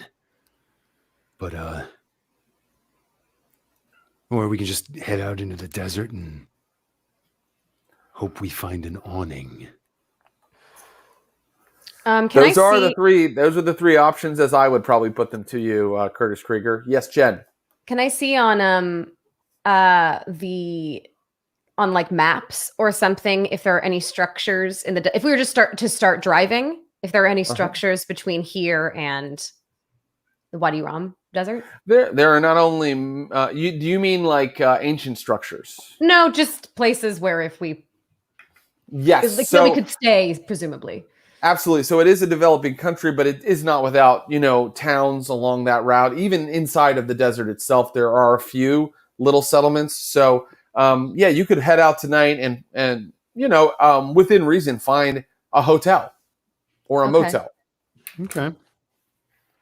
But, or we can just head out into the desert and hope we find an awning. Those are the 3 options as I would probably put them to you, Curtis Krieger. Yes, Jen. Can I see on on like maps or something if there are any structures if we were just start driving, if there are any structures between here and the Wadi Rum desert? There are not only do you mean like ancient structures? No, just places where if we so we could stay, presumably. Absolutely. So it is a developing country, but it is not without, towns along that route. Even inside of the desert itself, there are a few little settlements. So you could head out tonight and within reason, find a hotel or a motel.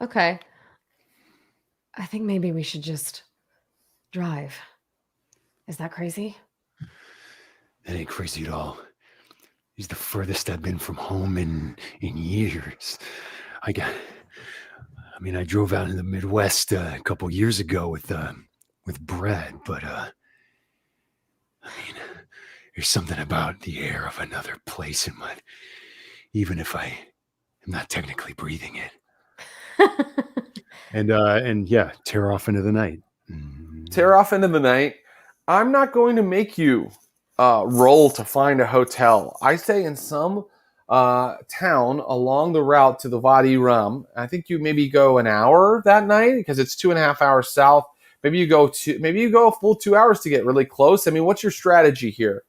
Okay. I think maybe we should just drive. Is that crazy? That ain't crazy at all. He's the furthest I've been from home in years. I drove out in the Midwest a couple years ago with Brad, but there's something about the air of another place in my, even if I am not technically breathing it. and tear off into the night. Tear off into the night. I'm not going to make you roll to find a hotel. I say in some town along the route to the Wadi Rum. I think you maybe go an hour that night because it's 2.5 hours south. Maybe you go a full 2 hours to get really close. I mean, what's your strategy here?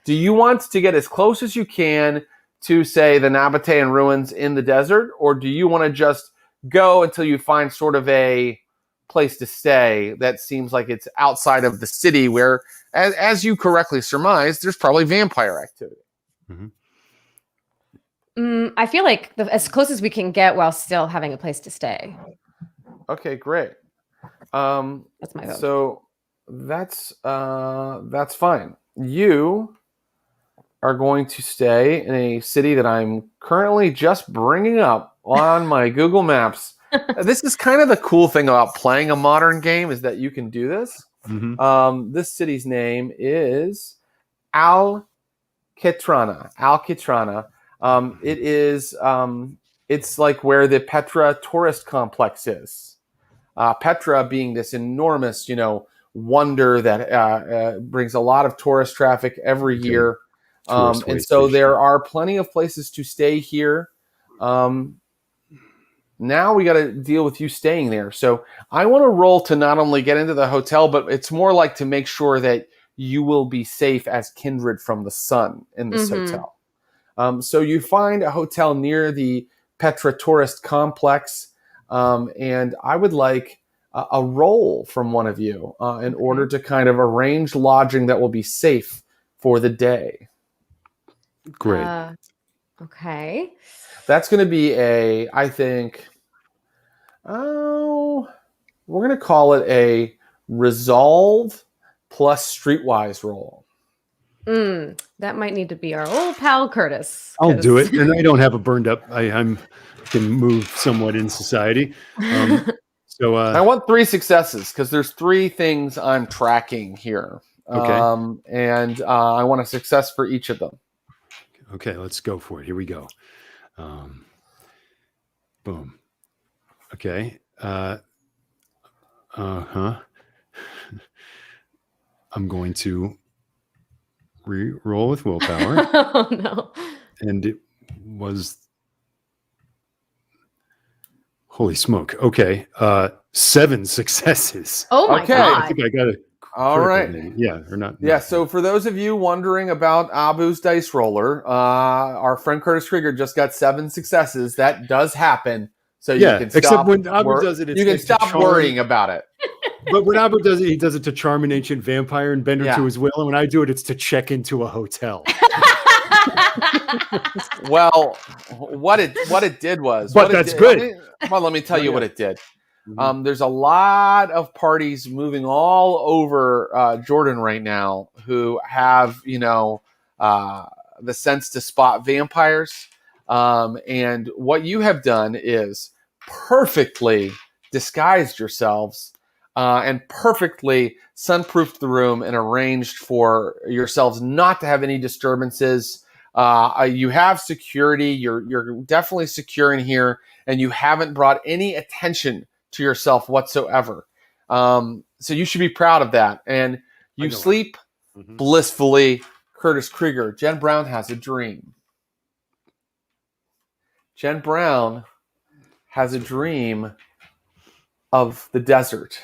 Do you want to get as close as you can to, say, the Nabatean ruins in the desert, or do you want to just go until you find sort of a place to stay that seems like it's outside of the city where, as you correctly surmised, there's probably vampire activity? I feel like as close as we can get while still having a place to stay. Okay, great. That's my vote. So that's fine. You are going to stay in a city that I'm currently just bringing up on my Google Maps. This is kind of the cool thing about playing a modern game is that you can do this. Mhm. This city's name is Alcatrana. Alcatrana. It is. It's like where the Petra tourist complex is. Petra being this enormous, wonder that brings a lot of tourist traffic every Okay. year. Tourist And way so station. there are plenty of places to stay here. Now we got to deal with you staying there. So I want to roll to not only get into the hotel, but it's more like to make sure that you will be safe as kindred from the sun in this hotel. So you find a hotel near the Petra tourist complex, and I would like a roll from one of you in order to kind of arrange lodging that will be safe for the day. Great. Okay. That's going to be I think, we're going to call it a resolve plus streetwise roll. That might need to be our old pal Curtis. I'll do it, and I don't have a burned up. I can move somewhat in society. So I want 3 successes because there's 3 things I'm tracking here. Okay. And I want a success for each of them. Okay, let's go for it. Here we go. Boom. Okay. I'm going to re-roll with willpower. Oh no. And it was holy smoke. Okay. 7 successes. Oh my Okay. I god. think I got it. All right. Yeah, or not. Yeah, so for those of you wondering about Abu's dice roller, our friend Curtis Krieger just got 7 successes. That does happen. So you can stop. Except when Abu does it, you can stop worrying about it. But when Abu does it, he does it to charm an ancient vampire and bend her to his will. And when I do it, it's to check into a hotel. Well, what it did was, but that's good. Let me tell you what it did. Mhm. There's a lot of parties moving all over Jordan right now who have, the sense to spot vampires. And what you have done is perfectly disguised yourselves and perfectly sunproofed the room and arranged for yourselves not to have any disturbances. You have security. You're definitely secure in here, and you haven't brought any attention to yourself whatsoever. So you should be proud of that. And you sleep blissfully. Curtis Krieger. Jen Brown has a dream. Jen Brown has a dream of the desert.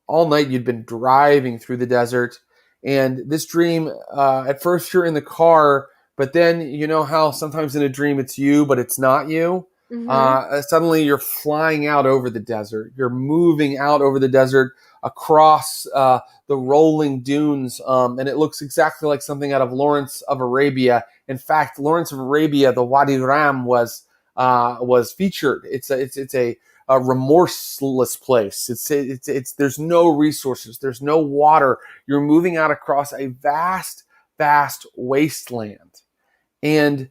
All night you'd been driving through the desert, and this dream, at first you're in the car, but then you know how sometimes in a dream it's you, but it's not you. Suddenly you're flying out over the desert. You're moving out over the desert across the rolling dunes, and it looks exactly like something out of Lawrence of Arabia. In fact, Lawrence of Arabia, the Wadi Ram was featured. It's a remorseless place. It's there's no resources. There's no water. You're moving out across a vast wasteland, and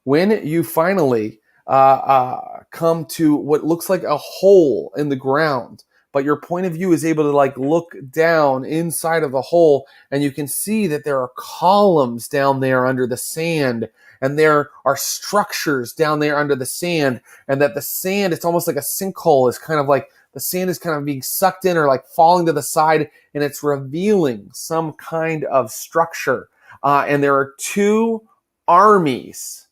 when you finally come to what looks like a hole in the ground, but your point of view is able to look down inside of the hole, and you can see that there are columns down there under the sand, and there are structures down there under the sand, and that the sand, it's almost like a sinkhole, is kind of like the sand is kind of being sucked in or falling to the side, and it's revealing some kind of structure. And there are 2 armies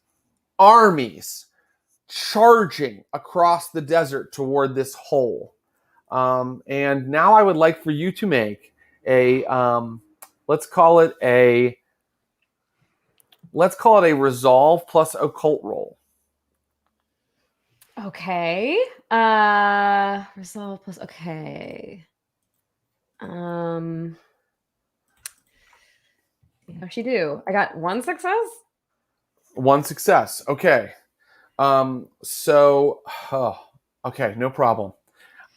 charging across the desert toward this hole. And now I would like for you to make a, let's call it a resolve plus occult roll. Okay. Resolve plus. Okay. How'd she do? I got 1 success. 1 success. Okay. Okay, no problem.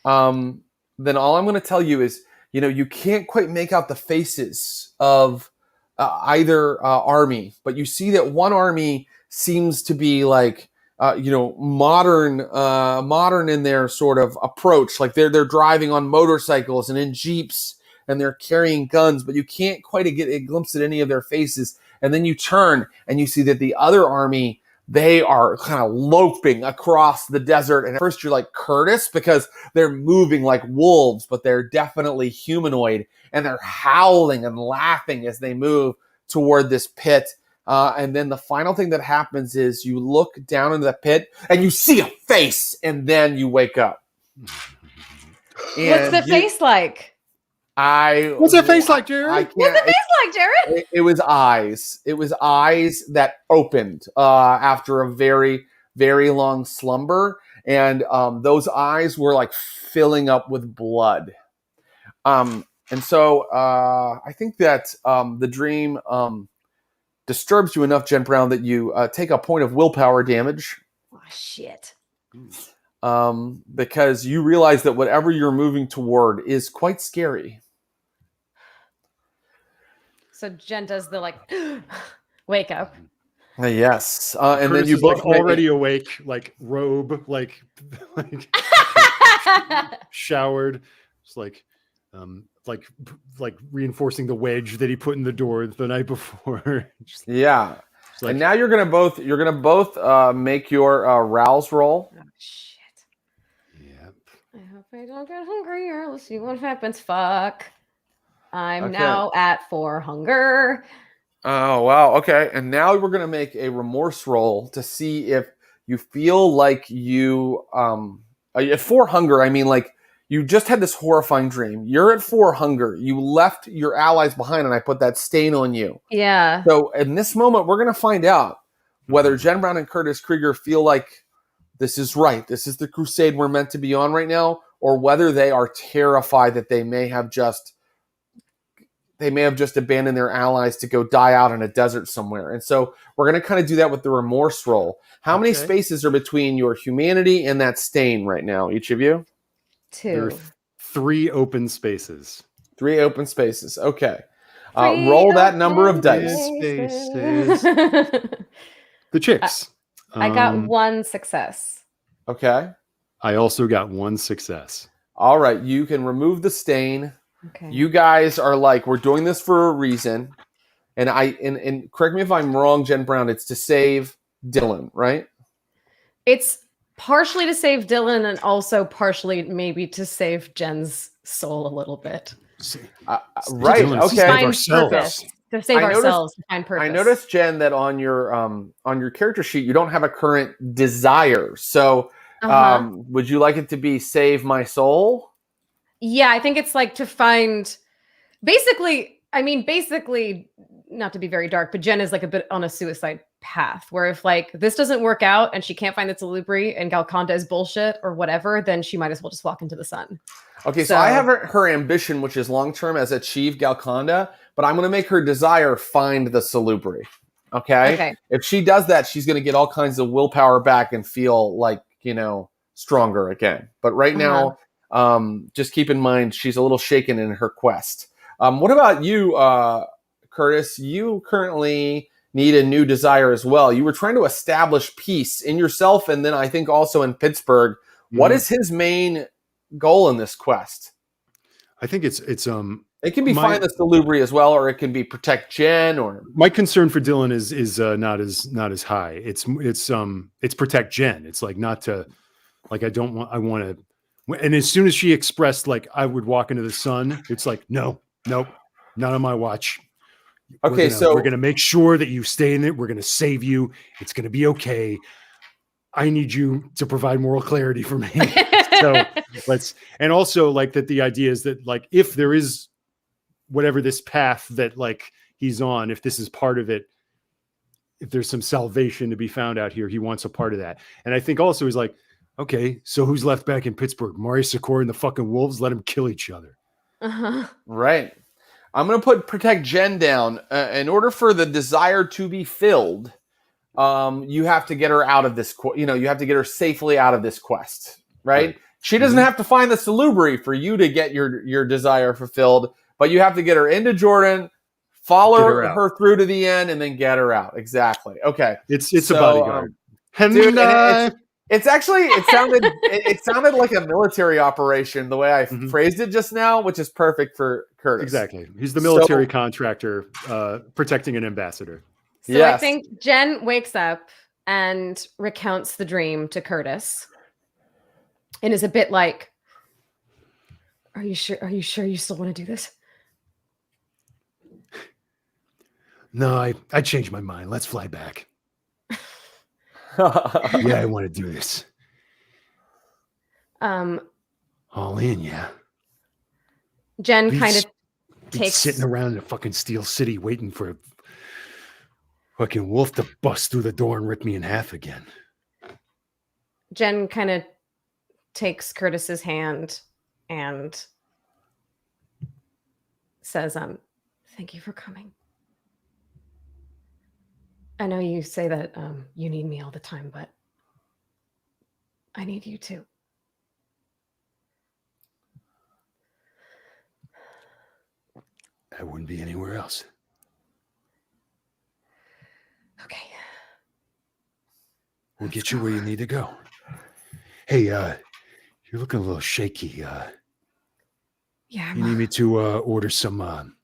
Then all I'm going to tell you is, you can't quite make out the faces of either army, but you see that one army seems to be like modern in their sort of approach, like they're driving on motorcycles and in jeeps and they're carrying guns, but you can't quite get a glimpse at any of their faces. And then you turn and you see that the other army, they are kind of loping across the desert. And at first you're like, Curtis, because they're moving like wolves, but they're definitely humanoid. And they're howling and laughing as they move toward this pit. And then the final thing that happens is you look down into the pit and you see a face. And then you wake up. What's the face like? What's that face like, Jared? What's the face like, Jared? It was eyes. It was eyes that opened after a very, very long slumber. And those eyes were like filling up with blood. And so I think that the dream disturbs you enough, Jen Brown, that you take a point of willpower damage. Oh, shit. Because you realize that whatever you're moving toward is quite scary. So Jen does the like wake up. Yes, and Curtis then you is both like already awake, like robe, like showered. It's like reinforcing the wedge that he put in the door the night before. Yeah, like, and now you're gonna both make your rouse roll. Oh shit! Yep. I hope I don't get hungrier. Let's see what happens. Fuck. I'm Okay. now at 4 hunger. Oh, wow. Okay. And now we're going to make a remorse roll to see if you feel like you, at 4 hunger, I mean, like you just had this horrifying dream. You're at 4 hunger. You left your allies behind and I put that stain on you. Yeah. So in this moment, we're going to find out whether Jen Brown and Curtis Krieger feel like this is right. This is the crusade we're meant to be on right now, or whether they are terrified that they may have just abandoned their allies to go die out in a desert somewhere. And so we're going to kind of do that with the remorse roll. How many spaces are between your humanity and that stain right now, each of you? 2. There are 3 open spaces. 3 open spaces. Okay. Roll that number of dice. Spaces. The chicks. I got 1 success. Okay. I also got 1 success. All right. You can remove the stain. Okay. You guys are like, we're doing this for a reason. And and correct me if I'm wrong, Jen Brown, it's to save Dylan, right? It's partially to save Dylan and also partially maybe to save Jen's soul a little bit. Right. Dylan, Okay. save Find ourselves. purpose. To save ourselves, to find purpose. I noticed, Jen, that on your character sheet, you don't have a current desire. So would you like it to be save my soul? Yeah, I think it's like to find basically, not to be very dark, but Jen is like a bit on a suicide path where if like this doesn't work out and she can't find the Salubri and Galconda is bullshit or whatever, then she might as well just walk into the sun. Okay, so I have her ambition, which is long-term, as achieve Galconda, but I'm going to make her desire find the Salubri. Okay? If she does that, she's going to get all kinds of willpower back and feel like, stronger again. But right now, just keep in mind, she's a little shaken in her quest. What about you, Curtis? You currently need a new desire as well. You were trying to establish peace in yourself and then I think also in Pittsburgh. Mm-hmm. What is his main goal in this quest? I think it's it can be find the Salubri as well, or it can be protect Jen. Or my concern for Dylan is not as high. It's protect Jen. It's like not to like I want to. And as soon as she expressed like I would walk into the sun, it's like nope, not on my watch. Okay, we're gonna make sure that you stay in it. We're gonna save you. It's gonna be okay. I need you to provide moral clarity for me. So and also like that the idea is that like if there is whatever this path that like he's on, if this is part of it, if there's some salvation to be found out here, he wants a part of that. And I think also he's like, okay, so who's left back in Pittsburgh? Mari Secor and the fucking wolves, let them kill each other. Right. I'm going to put protect Jen down. In order for the desire to be filled, you have to get her out of this, you have to get her safely out of this quest, right? She doesn't have to find the salubri for you to get your desire fulfilled, but you have to get her into Jordan, follow her through to the end, and then get her out. Exactly. Okay. It's a bodyguard. Dude, it's actually it sounded like a military operation the way I phrased it just now, which is perfect for Curtis. Exactly. He's the military contractor protecting an ambassador. So I think Jen wakes up and recounts the dream to Curtis. And is a bit like, are you sure you still want to do this? No, I changed my mind. Let's fly back. Yeah, I want to do this. All in, yeah. Jen kind of takes sitting around in a fucking Steel City waiting for a fucking wolf to bust through the door and rip me in half again. Jen kind of takes Curtis's hand and says, thank you for coming. I know you say that you need me all the time, but I need you too. I wouldn't be anywhere else. Okay. We'll get you where you need to go. Hey, you're looking a little shaky. Yeah. You need me to order some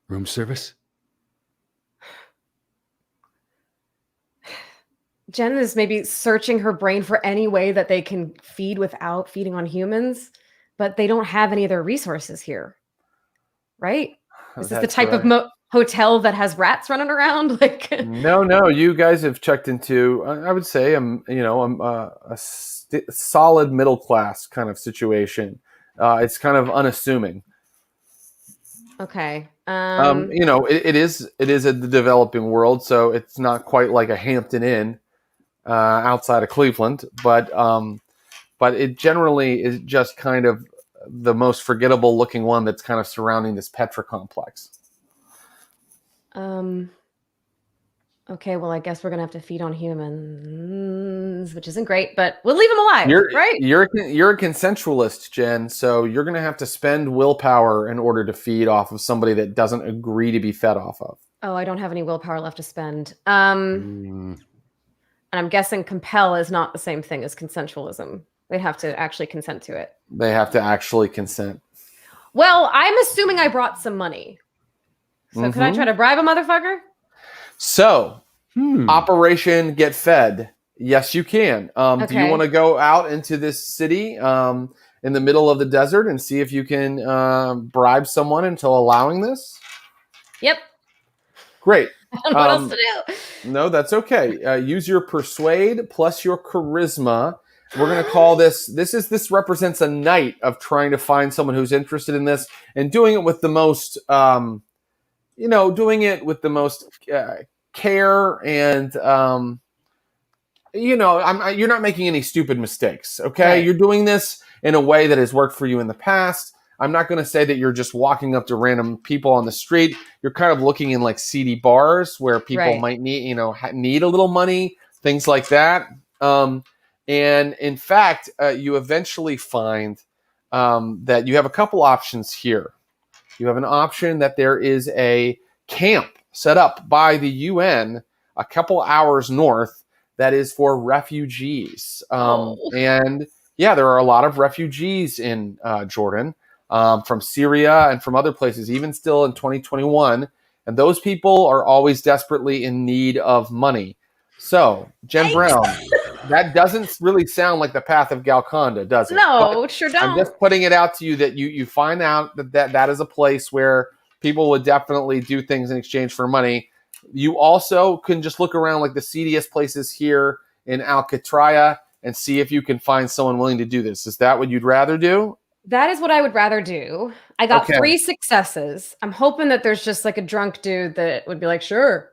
room service? Jen is maybe searching her brain for any way that they can feed without feeding on humans, but they don't have any of their resources here. Right? Is this the type of hotel that has rats running around? Like, no, you guys have checked into, I would say, a solid middle class kind of situation. It's kind of unassuming. Okay. It is a developing world, so it's not quite like a Hampton Inn outside of Cleveland, but it generally is just kind of the most forgettable looking one that's kind of surrounding this Petra complex. Okay, well, I guess we're gonna have to feed on humans, which isn't great, but we'll leave them alive, right? You're a consensualist, Jen, so you're gonna have to spend willpower in order to feed off of somebody that doesn't agree to be fed off of. Oh, I don't have any willpower left to spend. And I'm guessing compel is not the same thing as consensualism. They'd have to actually consent to it. They have to actually consent. Well, I'm assuming I brought some money. So could I try to bribe a motherfucker? So, Operation Get Fed. Yes, you can. Do you want to go out into this city in the middle of the desert and see if you can bribe someone into allowing this? Yep. Great. What else to do? No, that's okay. Use your persuade plus your charisma. We're going to call this represents a night of trying to find someone who's interested in this and doing it with the most, care and, you're not making any stupid mistakes. Okay. Right. You're doing this in a way that has worked for you in the past. I'm not going to say that you're just walking up to random people on the street. You're kind of looking in like seedy bars where people might need a little money, things like that. And in fact, you eventually find that you have a couple options here. You have an option that there is a camp set up by the UN a couple hours north that is for refugees. And yeah, there are a lot of refugees in Jordan. From Syria and from other places, even still in 2021. And those people are always desperately in need of money. So, Jen Brown, that doesn't really sound like the path of Galconda, does it? No, it sure don't. I'm just putting it out to you that you find out that is a place where people would definitely do things in exchange for money. You also can just look around like the seediest places here in Alcatraz and see if you can find someone willing to do this. Is that what you'd rather do? That is what I would rather do. I got 3 successes. I'm hoping that there's just like a drunk dude that would be like, sure.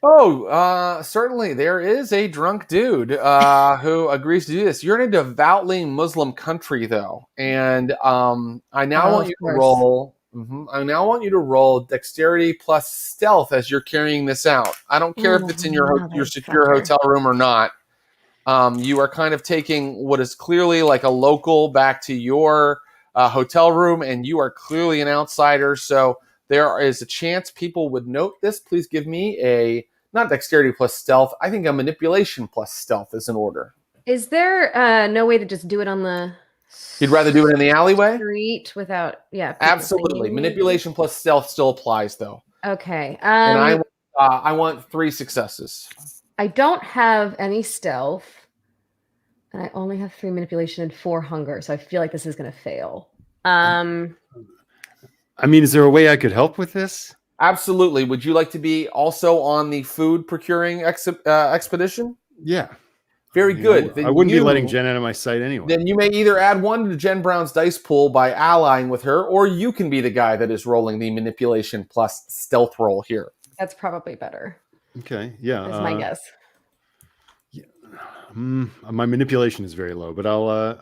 Oh, certainly. There is a drunk dude who agrees to do this. You're in a devoutly Muslim country, though. And I now want you to roll. I now want you to roll dexterity plus stealth as you're carrying this out. I don't care if it's in your secure hotel room or not. You are kind of taking what is clearly like a local back to your hotel room, and you are clearly an outsider. So there is a chance people would note this. Please give me a, not dexterity plus stealth, I think a manipulation plus stealth is in order. Is there no way to just do it on the You'd rather do it in the alleyway? street without, people Absolutely. seeing me? Manipulation plus stealth still applies, though. Okay. And I want 3 successes. I don't have any stealth, and I only have 3 manipulation and 4 hunger, so I feel like this is going to fail. I mean, is there a way I could help with this? Absolutely. Would you like to be also on the food procuring expedition? Yeah. Very good. I wouldn't be letting Jen out of my sight anyway. Then you may either add 1 to Jen Brown's dice pool by allying with her, or you can be the guy that is rolling the manipulation plus stealth roll here. That's probably better. Okay. Yeah. That's my guess. My manipulation is very low, but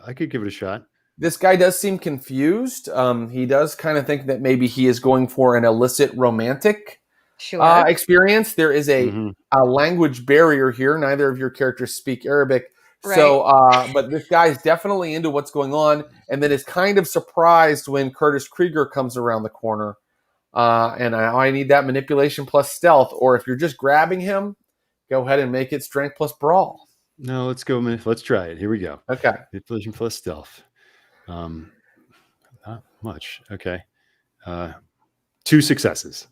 I could give it a shot. This guy does seem confused. He does kind of think that maybe he is going for an illicit romantic experience. There is a language barrier here. Neither of your characters speak Arabic. Right. So, but this guy's definitely into what's going on, and then is kind of surprised when Curtis Krieger comes around the corner. And I need that manipulation plus stealth, or if you're just grabbing him, go ahead and make it strength plus brawl. No, let's go. Let's try it. Here we go. Okay. Manipulation plus stealth. Not much. Okay. 2 successes.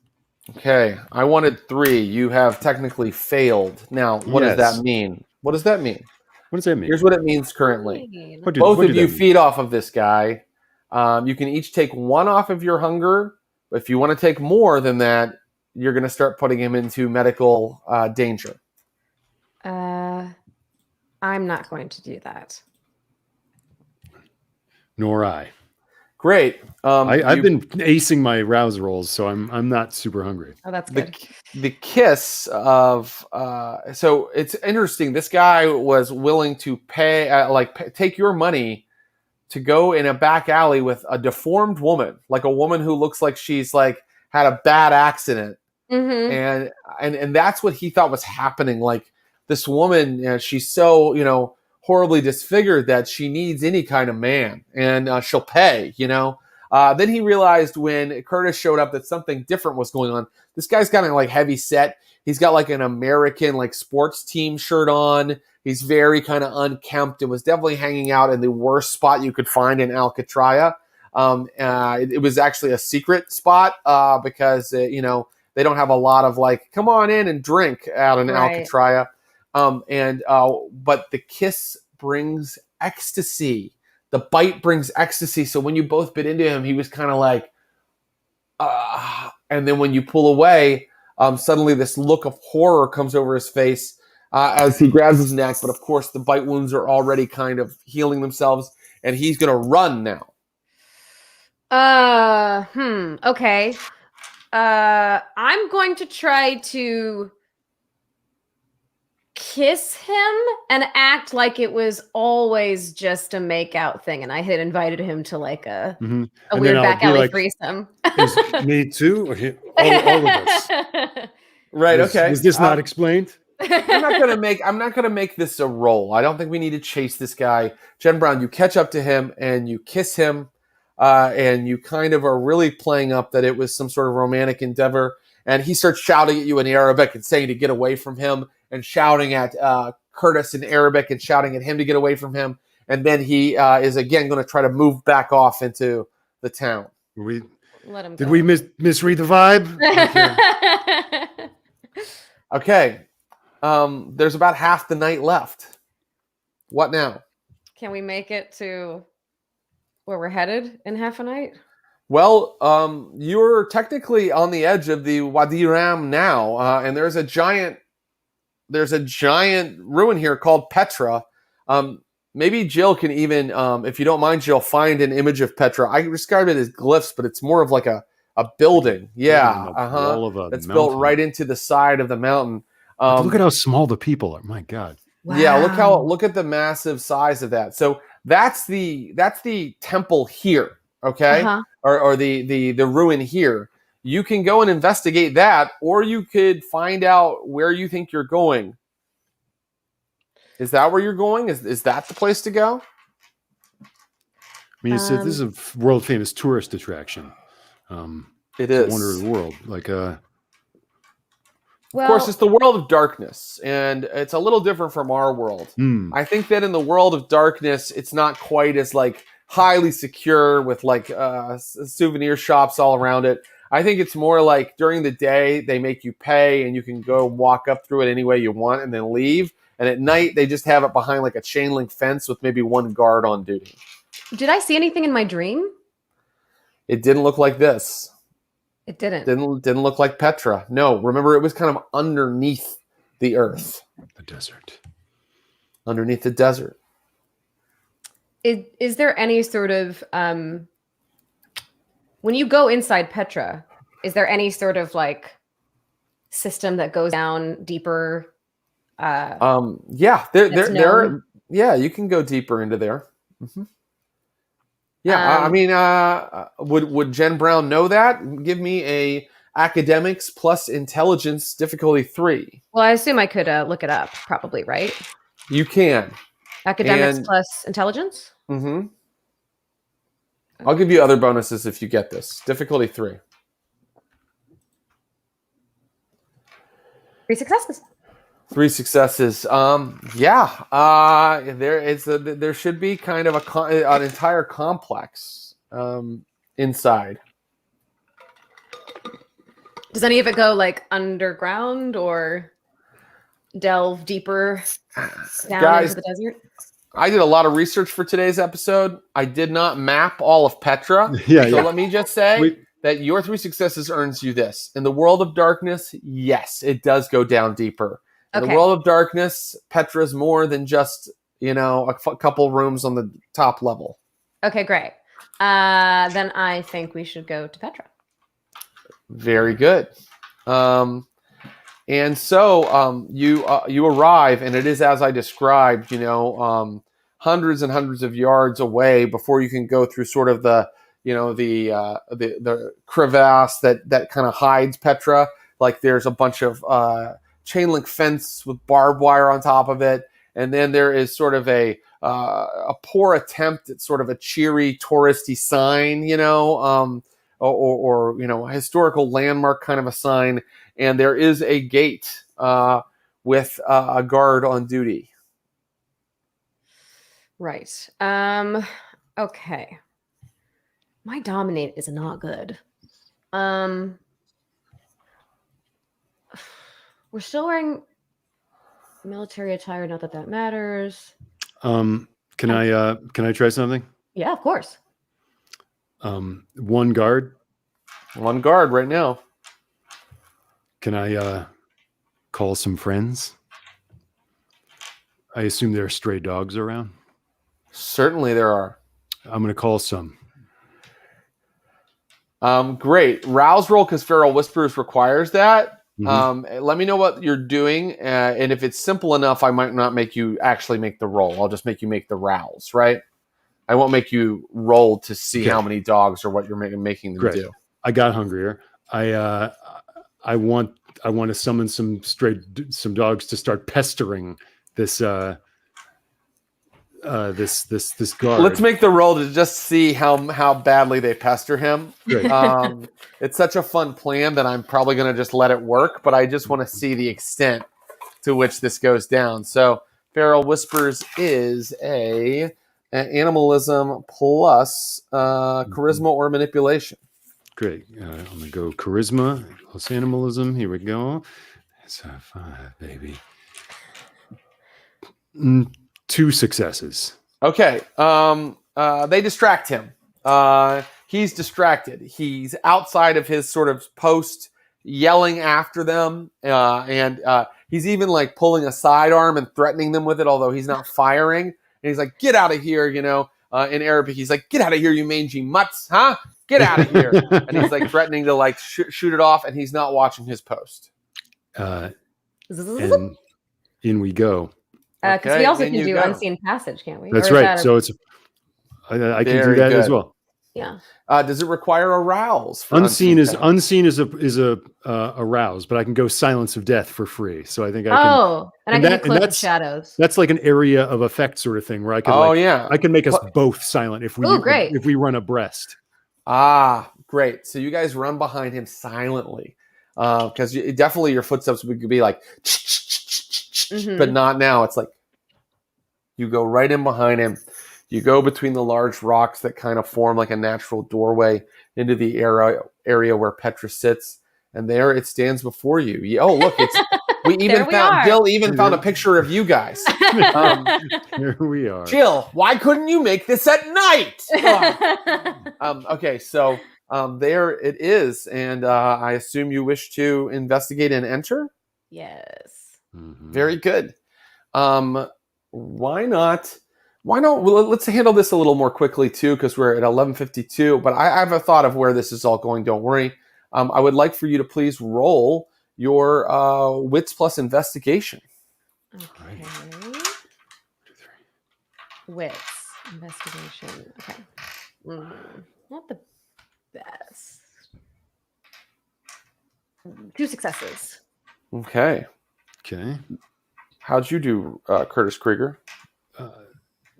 Okay. I wanted 3. You have technically failed. Now, what does that mean? What does that mean? What does that mean? Here's what it means currently. Both of you feed off of this guy. You can each take 1 off of your hunger. If you want to take more than that, you're going to start putting him into medical danger. I'm not going to do that. Nor I. Great. I've been acing my rouse rolls, so I'm not super hungry. Oh, that's good. The kiss of so it's interesting. This guy was willing to pay take your money to go in a back alley with a deformed woman, like a woman who looks like she's like had a bad accident, and that's what he thought was happening. Like this woman, she's so horribly disfigured that she needs any kind of man, and she'll pay. Then he realized when Curtis showed up that something different was going on. This guy's kind of like heavy set. He's got like an American like sports team shirt on. He's very kind of unkempt and was definitely hanging out in the worst spot you could find in Alcatraz. It was actually a secret spot because, they don't have a lot of like, come on in and drink out in Alcatraz. But the kiss brings ecstasy. The bite brings ecstasy. So when you both bit into him, he was kind of like, and then when you pull away, suddenly this look of horror comes over his face as he grabs his neck. But of course, the bite wounds are already kind of healing themselves, and he's going to run now. Okay. I'm going to try to kiss him and act like it was always just a make-out thing, and I had invited him to like a weird back alley threesome. Me too? Or all of us? Right, okay. Was this not explained? I'm not gonna make this a roll. I don't think we need to chase this guy. Jen Brown, you catch up to him and you kiss him, and you kind of are really playing up that it was some sort of romantic endeavor. And he starts shouting at you in Arabic and saying to get away from him, and shouting at Curtis in Arabic and shouting at him to get away from him. And then he is again going to try to move back off into the town. Let him Did go. we misread the vibe? Okay. There's about half the night left. What now? Can we make it to where we're headed in half a night? Well, you're technically on the edge of the Wadi Ram now, and there's a giant ruin here called Petra. Maybe Jill can even, if you don't mind, Jill, find an image of Petra. I describe it as glyphs, but it's more of like a building. Yeah, that's built right into the side of the mountain. Look at how small the people are. My God. Wow. Yeah, look at the massive size of that. So that's the temple here. Okay. Or the ruin here. You can go and investigate that, or you could find out where you think you're going. Is that where you're going? Is that the place to go? I mean, this is a world famous tourist attraction. It It's a is. wonder of the world. Like, Well, Of course, it's the world of darkness, and it's a little different from our world. I think that in the world of darkness, it's not quite as like highly secure with like souvenir shops all around it. I think it's more like during the day they make you pay, and you can go walk up through it any way you want, and then leave. And at night they just have it behind like a chain link fence with maybe one guard on duty. did I see anything in my dream? It didn't look like this. It didn't. Didn't look like Petra. No, remember it was kind of underneath the earth, the desert. underneath the desert. Is there any sort of when you go inside Petra, is there any sort of like system that goes down deeper? Yeah, yeah, you can go deeper into there. Mm-hmm. Yeah, I mean, would Jen Brown know that? Give me a academics plus intelligence difficulty 3. Well, I assume I could look it up, probably, right? You can. Academics plus intelligence? Mm-hmm. I'll give you other bonuses if you get this. Difficulty 3. 3 successes. 3 successes. There should be kind of an entire complex inside. Does any of it go like underground or delve deeper down Guys, into the desert? I did a lot of research for today's episode. I did not map all of Petra. Yeah, So yeah. let me just say that your 3 successes earns you this. In the world of darkness, yes, it does go down deeper. In the world of darkness, Petra's more than just, a couple rooms on the top level. Okay, great. Then I think we should go to Petra. Very good. And so you arrive, and it is as I described, hundreds and hundreds of yards away before you can go through sort of the crevasse that kind of hides Petra. Like there's a bunch of chain link fence with barbed wire on top of it, and then there is sort of a poor attempt at sort of a cheery touristy sign, or a historical landmark kind of a sign, and there is a gate with a guard on duty. Right. Okay. My dominate is not good. We're still wearing military attire. Not that matters. Can I try something? Yeah, of course. One guard. One guard right now. Can I call some friends? I assume there are stray dogs around. Certainly there are. I'm going to call some. Great. Rouse roll because Feral Whispers requires that. Mm-hmm. Let me know what you're doing, and if it's simple enough, I might not make you actually make the roll. I'll just make you make the rouse, right? I won't make you roll to see how many dogs or what you're making them do. I got hungrier. I want to summon some dogs to start pestering this this guard. Let's make the roll to just see how badly they pester him. It's such a fun plan that I'm probably going to just let it work, but I just want to see the extent to which this goes down. So Feral Whispers is an animalism plus charisma or manipulation. Great. I'm going to go charisma plus animalism. Here we go. That's a 5, baby. 2 successes. Okay. They distract him. He's distracted. He's outside of his sort of post, yelling after them, and he's even like pulling a sidearm and threatening them with it, although he's not firing. And he's like, "Get out of here!" In Arabic, he's like, "Get out of here, you mangy mutts, huh? Get out of here!" And he's like threatening to like shoot it off, and he's not watching his post. And in we go. Because we also can do unseen passage, can't we? That's right. So it's I can do that as well. Yeah. Does it require a rouse? For Unseen is things? unseen is a rouse, but I can go silence of death for free. So I think I can. Oh, and I and can that- do and cloak of that's- shadows. That's like an area of effect sort of thing where I could Oh yeah. I can make us Pl- both silent if Oh, great. run abreast. Ah, great. So you guys run behind him silently. Because definitely your footsteps would be like, but not now. It's like you go right in behind him. You go between the large rocks that kind of form like a natural doorway into the area where Petra sits, and there it stands before you. Oh, look! Jill even found a picture of you guys. Here we are. Jill, why couldn't you make this at night? Okay, so there it is, and I assume you wish to investigate and enter. Yes. Mhm. Very good. Why not? Well, let's handle this a little more quickly too, because we're at 11:52. But I have a thought of where this is all going. Don't worry. I would like for you to please roll your wits plus investigation. Okay. Wits. Investigation. Okay. Not the best. 2 successes. Okay. Okay. How'd you do, Curtis Krieger?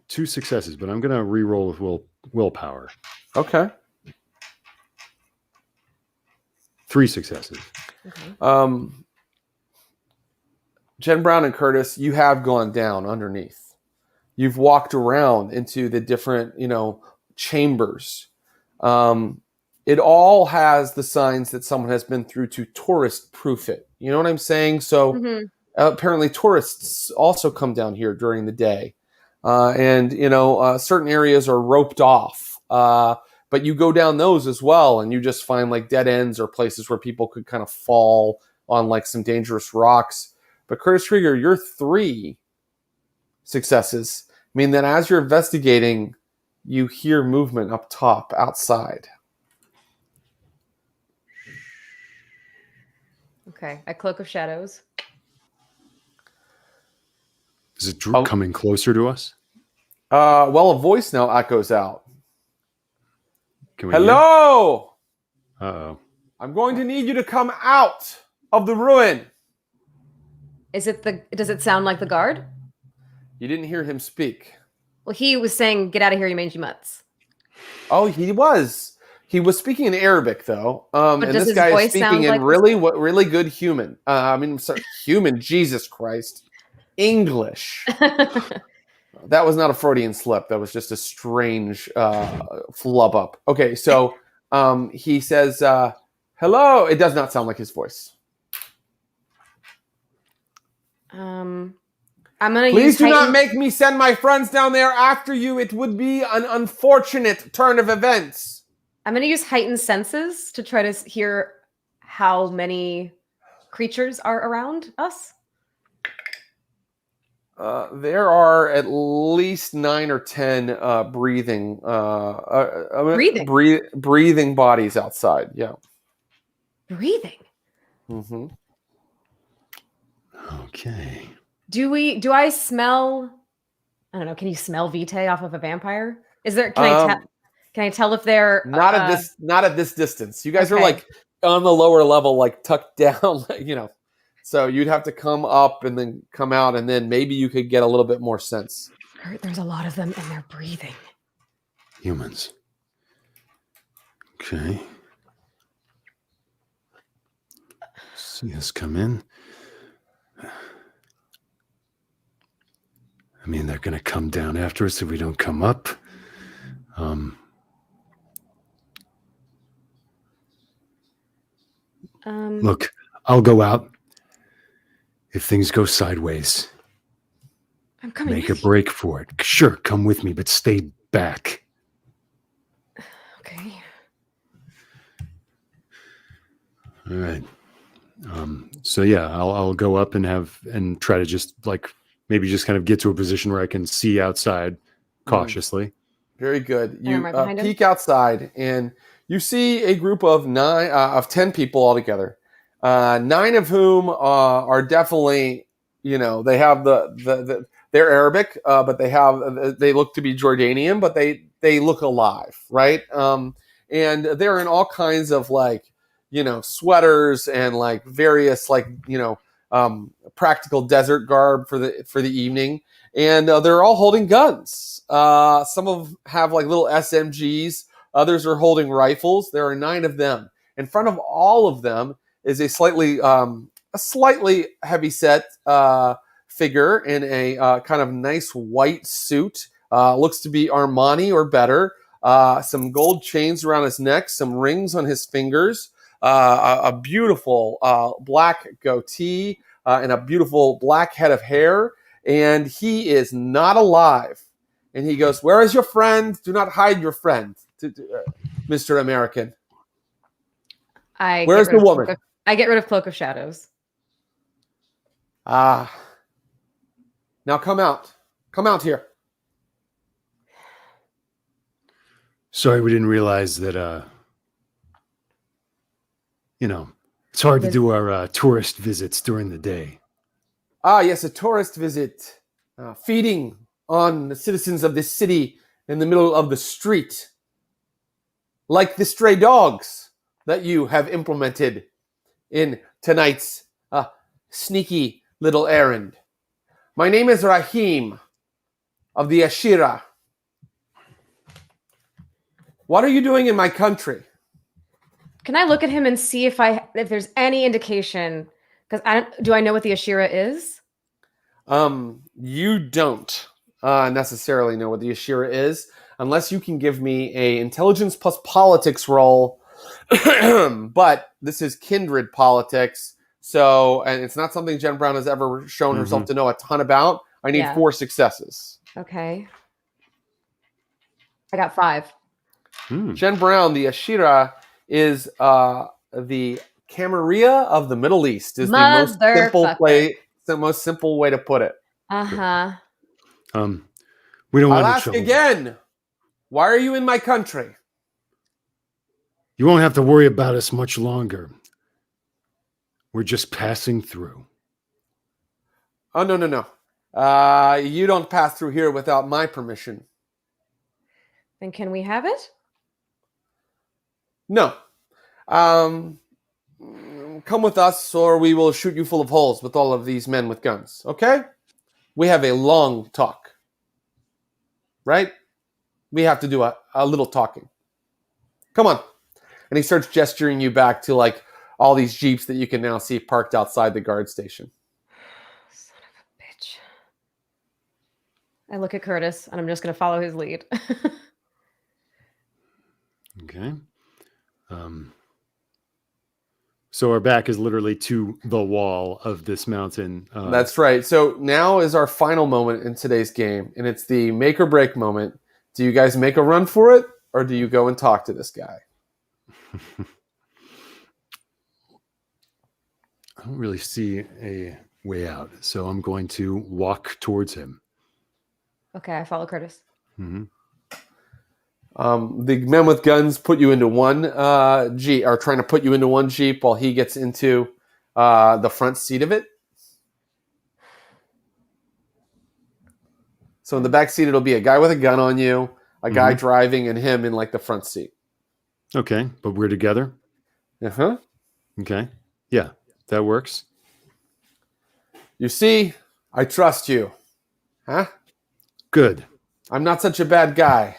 2 successes, but I'm going to re-roll with willpower. Okay. 3 successes. Okay. Jen Brown and Curtis, you have gone down underneath. You've walked around into the different, chambers. It all has the signs that someone has been through to tourist-proof it. You know what I'm saying? So apparently tourists also come down here during the day. And certain areas are roped off. But you go down those as well, and you just find like dead ends or places where people could kind of fall on like some dangerous rocks. But Curtis Krieger, your 3 successes mean that as you're investigating, you hear movement up top outside. Okay. I cloak of shadows. Is it coming closer to us? Well, a voice now echoes out. Can we Hello! Uh-oh. I'm going to need you to come out of the ruin. Does it sound like the guard? You didn't hear him speak. Well, he was saying, "Get out of here, you mangy mutts." Oh, he was. He was speaking in Arabic, though. And does this his guy is voice speaking sound in like really good human. Human, Jesus Christ. English. That was not a Freudian slip. That was just a strange flub up. Okay, so he says, hello. It does not sound like his voice. I'm gonna Please do use not make me send my friends down there after you. It would be an unfortunate turn of events. I'm gonna use heightened senses to try to hear how many creatures are around us. There are at least 9 or 10 breathing breathing bodies outside. Yeah. Breathing. Mm-hmm. Okay. Do I smell? I don't know. Can you smell vitae off of a vampire? Is there? Can I tell if they're not at this distance? You guys are okay. like on the lower level, like tucked down, So you'd have to come up and then come out, and then maybe you could get a little bit more sense. There's a lot of them, and they're breathing. Humans. Okay. See us come in. I mean, they're going to come down after us if we don't come up. Look, I'll go out. If things go sideways, I'm coming. Make a break for it. Sure, come with me, but stay back. Okay. All right. So yeah, I'll go up and try to just maybe just kind of get to a position where I can see outside cautiously. Very good. You right peek outside and you see a group of 10 people altogether. 9 of whom are definitely, they have the They're Arabic, but they look to be Jordanian, but they look alive, right? And they're in all kinds of like, sweaters and like various like, practical desert garb for the evening. And they're all holding guns. Some of them have like little SMGs. Others are holding rifles. There are 9 of them. In front of all of them is a slightly heavy-set figure in a kind of nice white suit. Looks to be Armani or better. Some gold chains around his neck, some rings on his fingers, a beautiful black goatee, and a beautiful black head of hair. And he is not alive. And he goes, "Where is your friend? Do not hide your friend, Mr. American." Where's the woman? I get rid of Cloak of Shadows. Now come out. Come out here. Sorry, we didn't realize that, it's hard to do our tourist visits during the day. Yes, a tourist visit. Feeding on the citizens of this city in the middle of the street. Like the stray dogs that you have implemented in tonight's sneaky little errand. My name is Rahim of the Ashira. What are you doing in my country? Can I look at him and see if there's any indication? Because do I know what the Ashira is? You don't necessarily know what the Ashira is, unless you can give me a intelligence plus politics roll. But this is kindred politics, and it's not something Jen Brown has ever shown herself to know a ton about. I need 4 successes. Okay. I got 5. Jen Brown, the Ashira is the Camarilla of the Middle East. Is the most simple way to put it. We don't want I'll ask again. Why are you in my country? You won't have to worry about us much longer. We're just passing through. Oh, no. You don't pass through here without my permission. Then can we have it? No. Come with us or we will shoot you full of holes with all of these men with guns. Okay? We have a long talk. Right? We have to do a little talking. Come on. And he starts gesturing you back to like all these Jeeps that you can now see parked outside the guard station. Son of a bitch. I look at Curtis and I'm just going to follow his lead. Okay. So our back is literally to the wall of this mountain. That's right. So now is our final moment in today's game, and it's the make or break moment. Do you guys make a run for it, or do you go and talk to this guy? I don't really see a way out, so I'm going to walk towards him. Okay, I follow Curtis. Mm-hmm. The men with guns put you into one Jeep, are trying to put you into one Jeep while he gets into the front seat of it. So in the back seat, it'll be a guy with a gun on you, a guy driving, and him in like the front seat. Okay, but we're together? Uh-huh. Okay. Yeah, that works. You see, I trust you. Huh? Good. I'm not such a bad guy.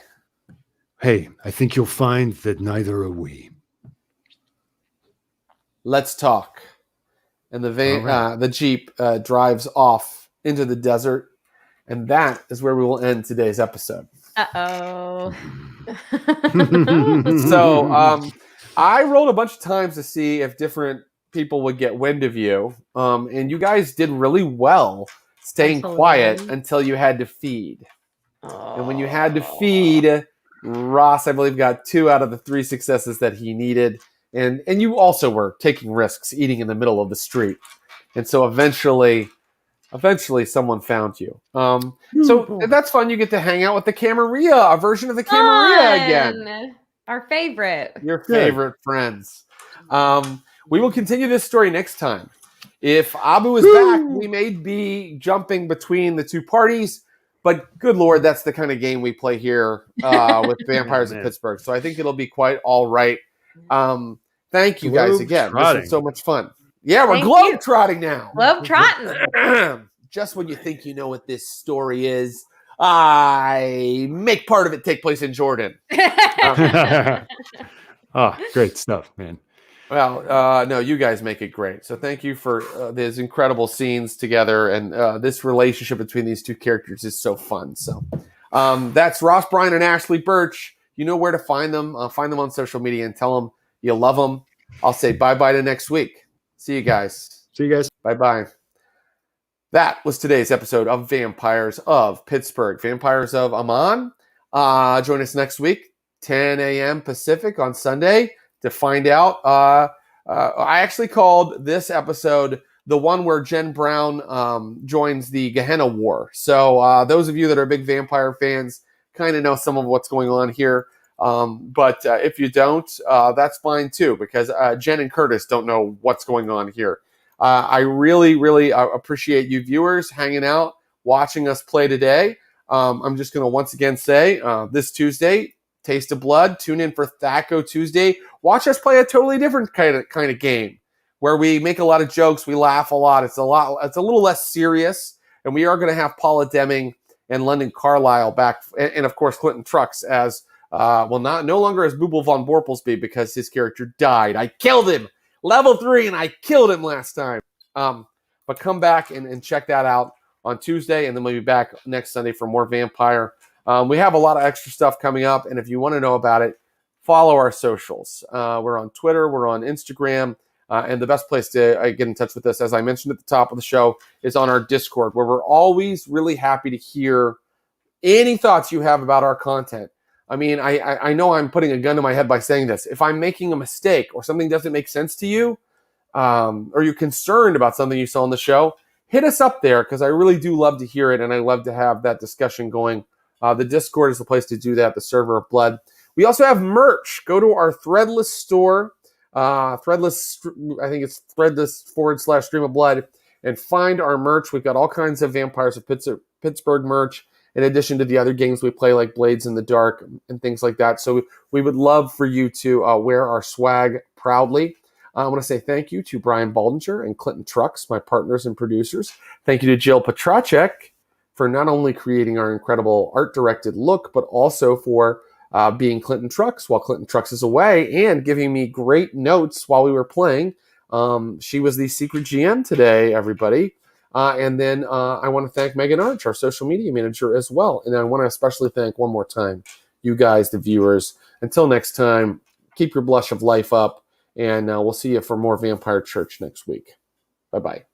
Hey, I think you'll find that neither are we. Let's talk. And the Jeep drives off into the desert. And that is where we will end today's episode. Uh-oh. So I rolled a bunch of times to see if different people would get wind of you. And you guys did really well staying quiet until you had to feed. Oh. And when you had to feed, Ross, I believe, got 2 out of the 3 successes that he needed. And you also were taking risks, eating in the middle of the street. And so eventually someone found you. So that's fun. You get to hang out with the Camarilla, a version of the Camarilla again. Our favorite. Your favorite friends. We will continue this story next time If Abu is back, we may be jumping between the two parties. But good Lord, that's the kind of game we play here with Vampires of man. Pittsburgh. So I think it'll be quite all right. Thank you guys again. This Globe-trotting. was so much fun. Yeah, we're Thank you. globe-trotting now. Globe trotting. Just when you think you know what this story is, I make part of it take place in Jordan. Oh, great stuff, man. Well, no, you guys make it great. So thank you for these incredible scenes together. And this relationship between these two characters is so fun. So that's Ross Bryant and Ashley Burch. You know where to find them. Find them on social media and tell them you love them. I'll say bye-bye to next week. See you guys. See you guys. Bye-bye. That was today's episode of Vampires of Pittsburgh. Vampires of Amman. Join us next week, 10 a.m. Pacific on Sunday to find out. I actually called this episode the one where Jen Brown joins the Gehenna War. So those of you that are big vampire fans kind of know some of what's going on here. But if you don't, that's fine too, because Jen and Curtis don't know what's going on here. I really, really appreciate you viewers hanging out, watching us play today. I'm just going to once again say this Tuesday, Taste of Blood. Tune in for Thaco Tuesday. Watch us play a totally different kind of game where we make a lot of jokes, we laugh a lot. It's a little less serious, and we are going to have Paula Deming and London Carlisle back, and of course Clinton Trucks as no longer as Booble von Borplesby because his character died. I killed him. Level 3, and I killed him last time. But come back and check that out on Tuesday, and then we'll be back next Sunday for more Vampire. We have a lot of extra stuff coming up, and if you want to know about it, follow our socials. We're on Twitter, we're on Instagram, and the best place to get in touch with us, as I mentioned at the top of the show, is on our Discord, where we're always really happy to hear any thoughts you have about our content. I mean, I know I'm putting a gun to my head by saying this. If I'm making a mistake or something doesn't make sense to you, or you're concerned about something you saw on the show, hit us up there, because I really do love to hear it, and I love to have that discussion going. The Discord is the place to do that, the server of blood. We also have merch. Go to our Threadless store, Threadless, I think it's Threadless/Stream of Blood, and find our merch. We've got all kinds of Vampires of Pittsburgh merch, in addition to the other games we play, like Blades in the Dark and things like that. So we would love for you to wear our swag proudly. I want to say thank you to Brian Baldinger and Clinton Trucks, my partners and producers. Thank you to Jill Petracek for not only creating our incredible art-directed look, but also for being Clinton Trucks while Clinton Trucks is away and giving me great notes while we were playing. She was the secret GM today, everybody. And then I want to thank Megan Arch, our social media manager, as well. And I want to especially thank one more time you guys, the viewers. Until next time, keep your blush of life up, and we'll see you for more Vampire Church next week. Bye-bye.